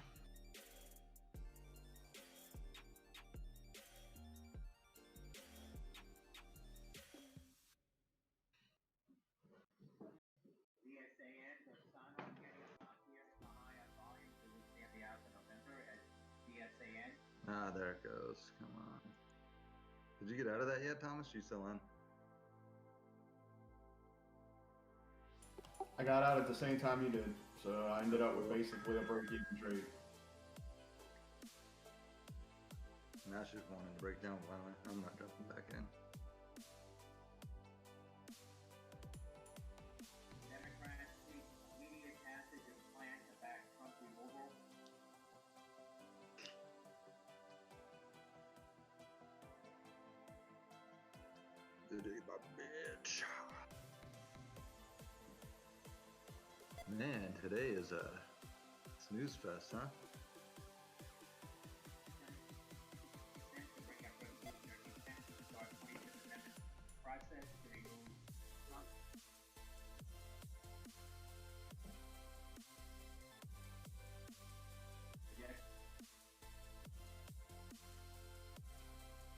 Ah, there it goes. Come on. Did you get out of that yet, Thomas? You still in? I got out at the same time you did, so I ended up with basically a break-even trade. Now she's wanting to break down finally. I'm not jumping back in. Democrats seek immediate passage of plan to back Trump removal. Today, my bitch. Man, today is a snooze fest, huh? To bring up revolutionary intent to start 25th Amendment process to remove Trump. Yes.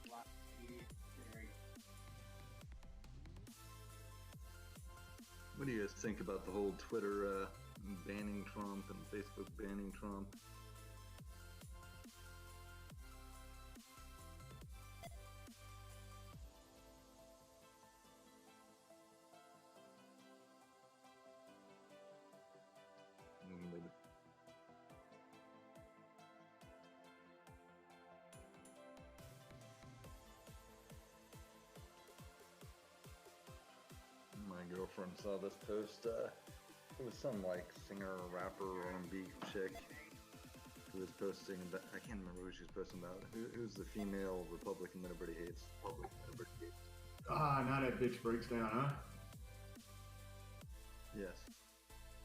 Block immediate consideration. What do you guys think about the whole Twitter banning Trump and Facebook banning Trump? My girlfriend saw this post. It was some like singer, rapper, R&B chick who was posting about. I can't remember who she was posting about. Who's the female Republican that everybody hates? Ah, now that bitch breaks down, huh? Yes.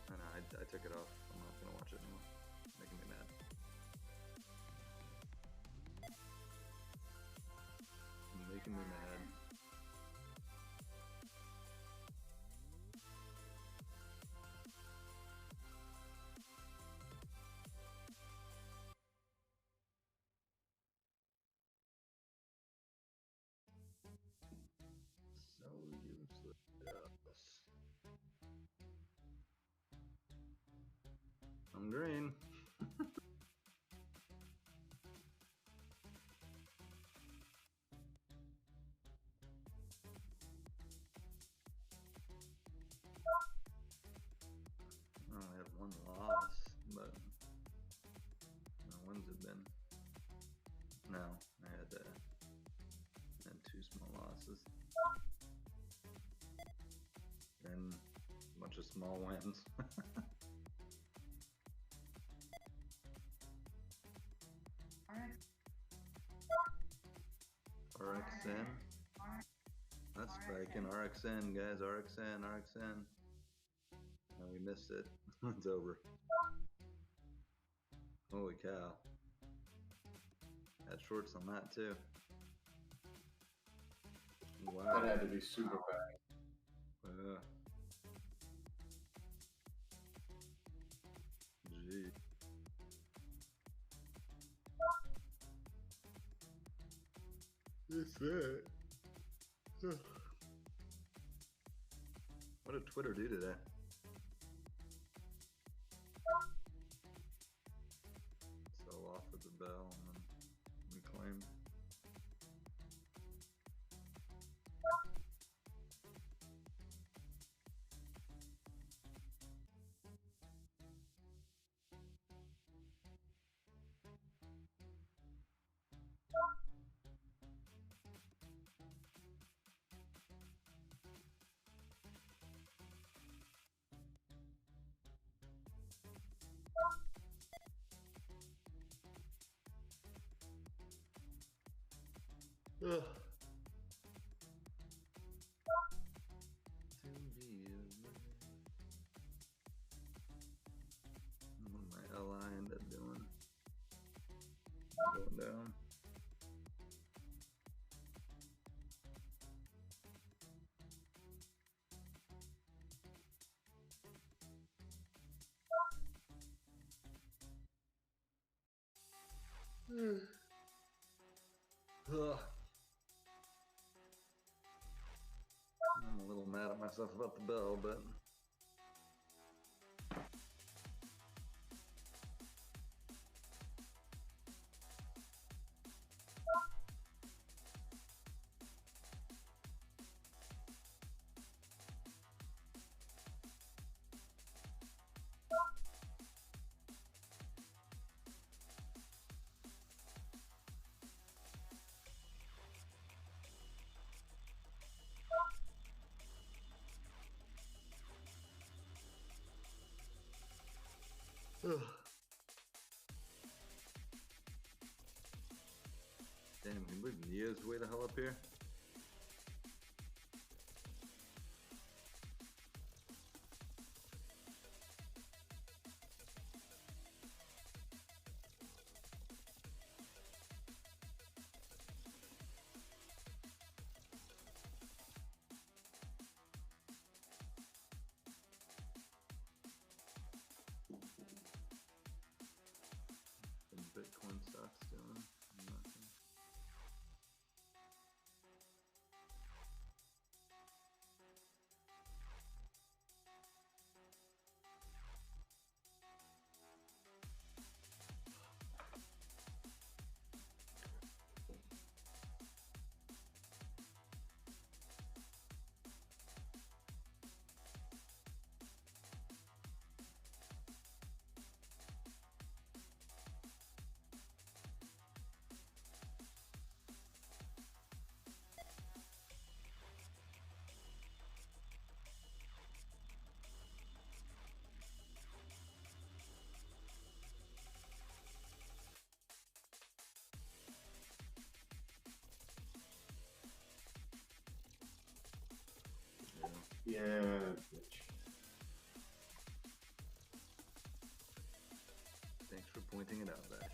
I know. I took it off. I'm not gonna watch it anymore. It's making me mad. Making me mad. So useless. I'm green. I only have one loss, but my wins have been. No, I had two small losses and a bunch of small wins. RXN. That's spiking. RXN, guys. RXN, RXN. No, we missed it. It's over. Holy cow. Had shorts on that too. Wow. That had to be super bad. Gee. What's that? What did Twitter do today? Sell off at the bell and then reclaim. Ugh. What did my LI end up doing? Going down. Ugh. I'm a little mad at myself about the bell, but Ugh. Damn, can we move Neo's way the hell up here? Bitcoin stock's doing nothing. Yeah, bitch. Thanks for pointing it out, Bash.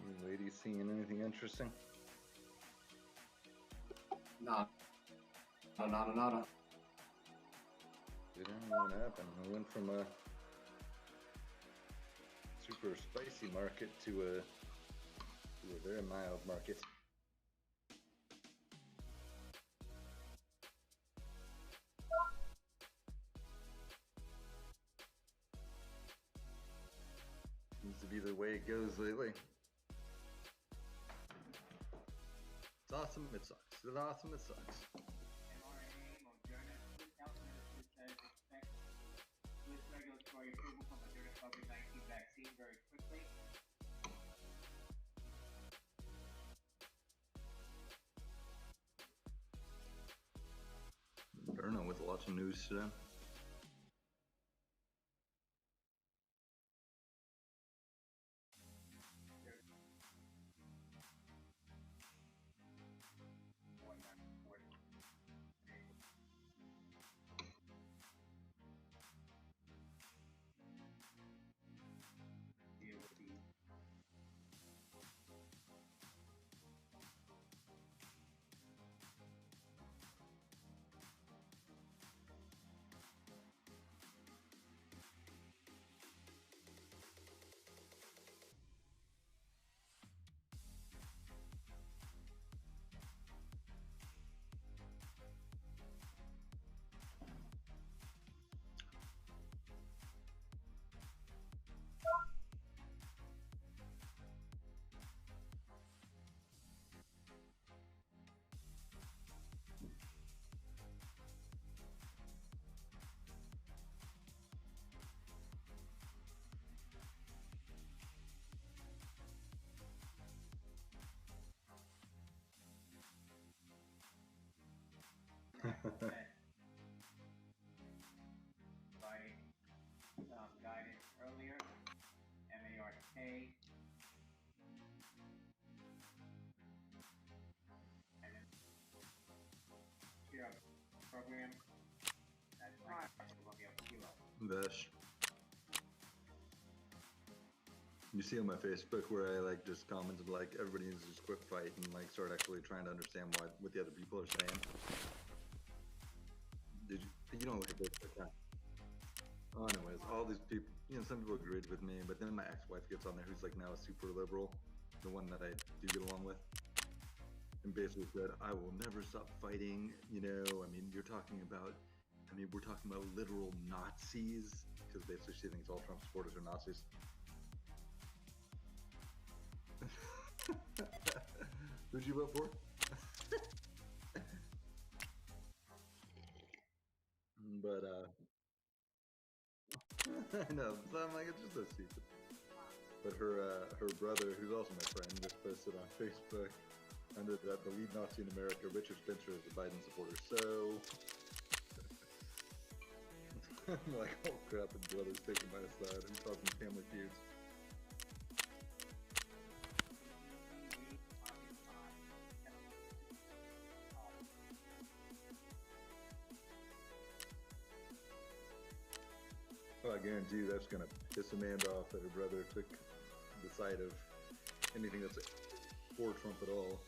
You ladies seeing anything interesting? Nah. Nada. It didn't know what happened. We went from a super spicy market to a very mild market. Seems to be the way it goes lately. It's awesome, it sucks. It's awesome, it sucks. MRNA, Moderna, Swiss Health Ministry says expect Swiss regulatory approval for Moderna COVID-19 vaccine very quickly. Burno with lots of news today. Providing some guidance earlier. MARK. And then here program. That's right. We'll be up kilo. Vesh. You see on my Facebook where I like just commented like everybody needs to just quit fight and like start actually trying to understand what the other people are saying. Did you don't look at this like that. Oh, anyways, all these people, some people agreed with me, but then my ex-wife gets on there who's like now a super liberal, the one that I do get along with, and basically said, I will never stop fighting, I mean, we're talking about literal Nazis, because basically she thinks all Trump supporters are Nazis. Who'd you vote for? But, I know, so I'm like, it's just so stupid. But her brother, who's also my friend, just posted on Facebook under that the lead Nazi in America, Richard Spencer, is a Biden supporter. So I'm like, oh crap, his brother's taking my side. I'm talking family feuds. Oh, I guarantee you that's gonna piss Amanda off that her brother took the side of anything that's for Trump at all.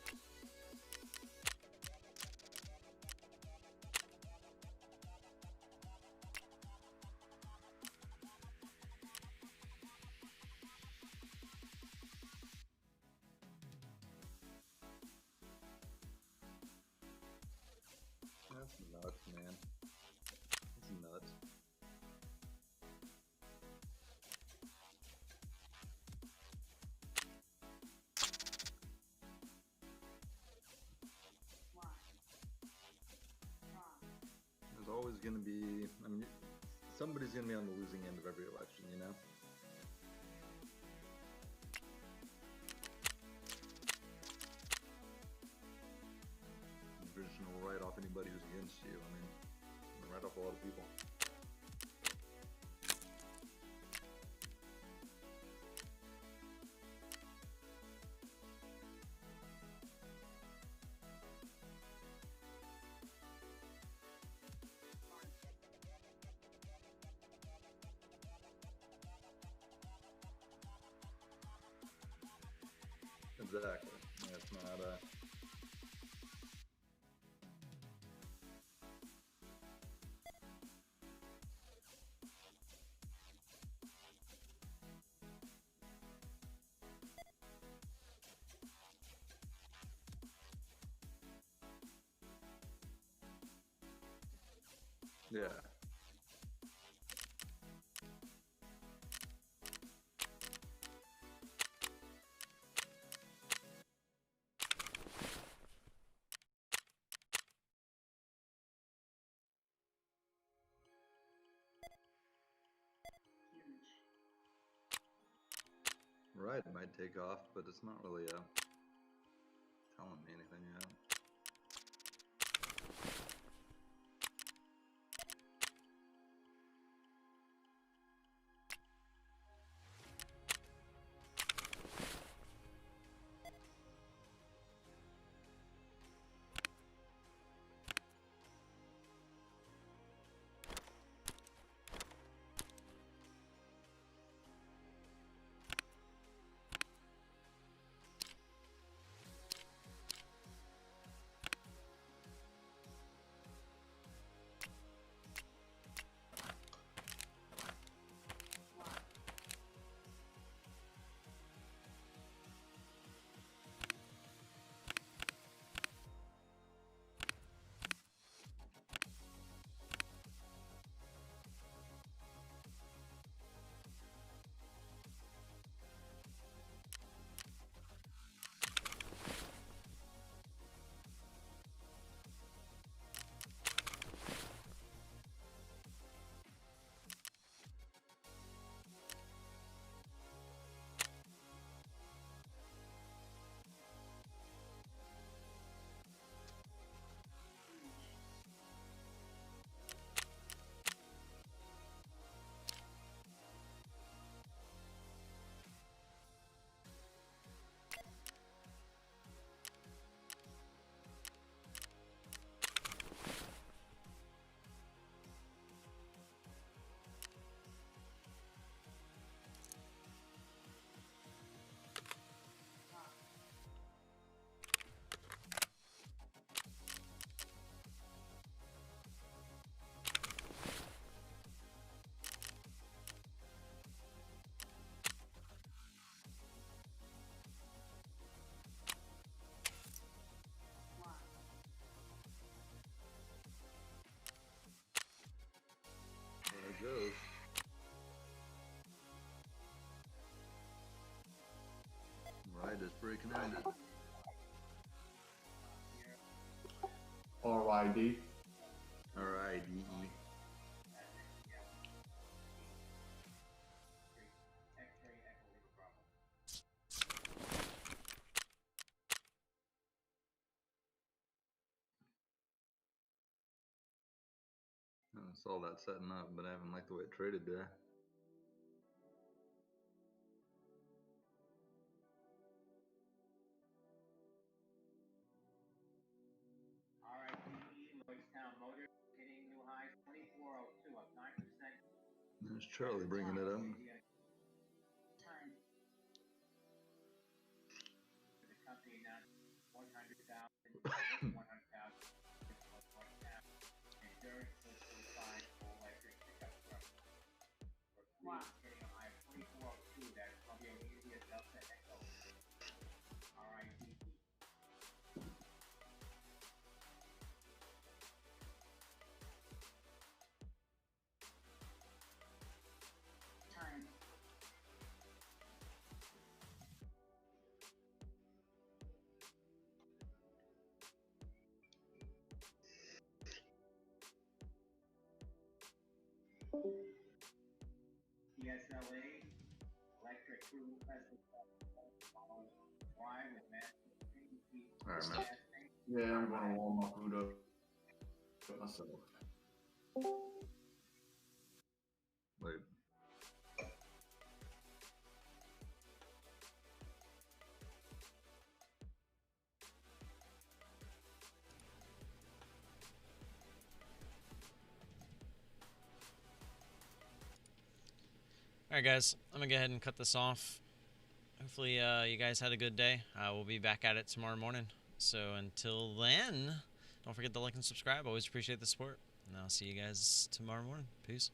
That's nuts, man. That's nuts. There's always going to be, somebody's going to be on the losing end of every election, You're just going to write off anybody who's against you. Write off a lot of people. Exactly. Yeah, it's not yeah. Right, it might take off, but it's not really telling me anything yet. recommended. RYD. RIDE. I saw that setting up, but I haven't liked the way it traded there. There's Charlie bringing it up. All right, man. Yeah, I'm gonna warm my food up myself. Wait. Alright guys, I'm going to go ahead and cut this off. Hopefully you guys had a good day. We'll be back at it tomorrow morning. So until then, don't forget to like and subscribe. Always appreciate the support. And I'll see you guys tomorrow morning. Peace.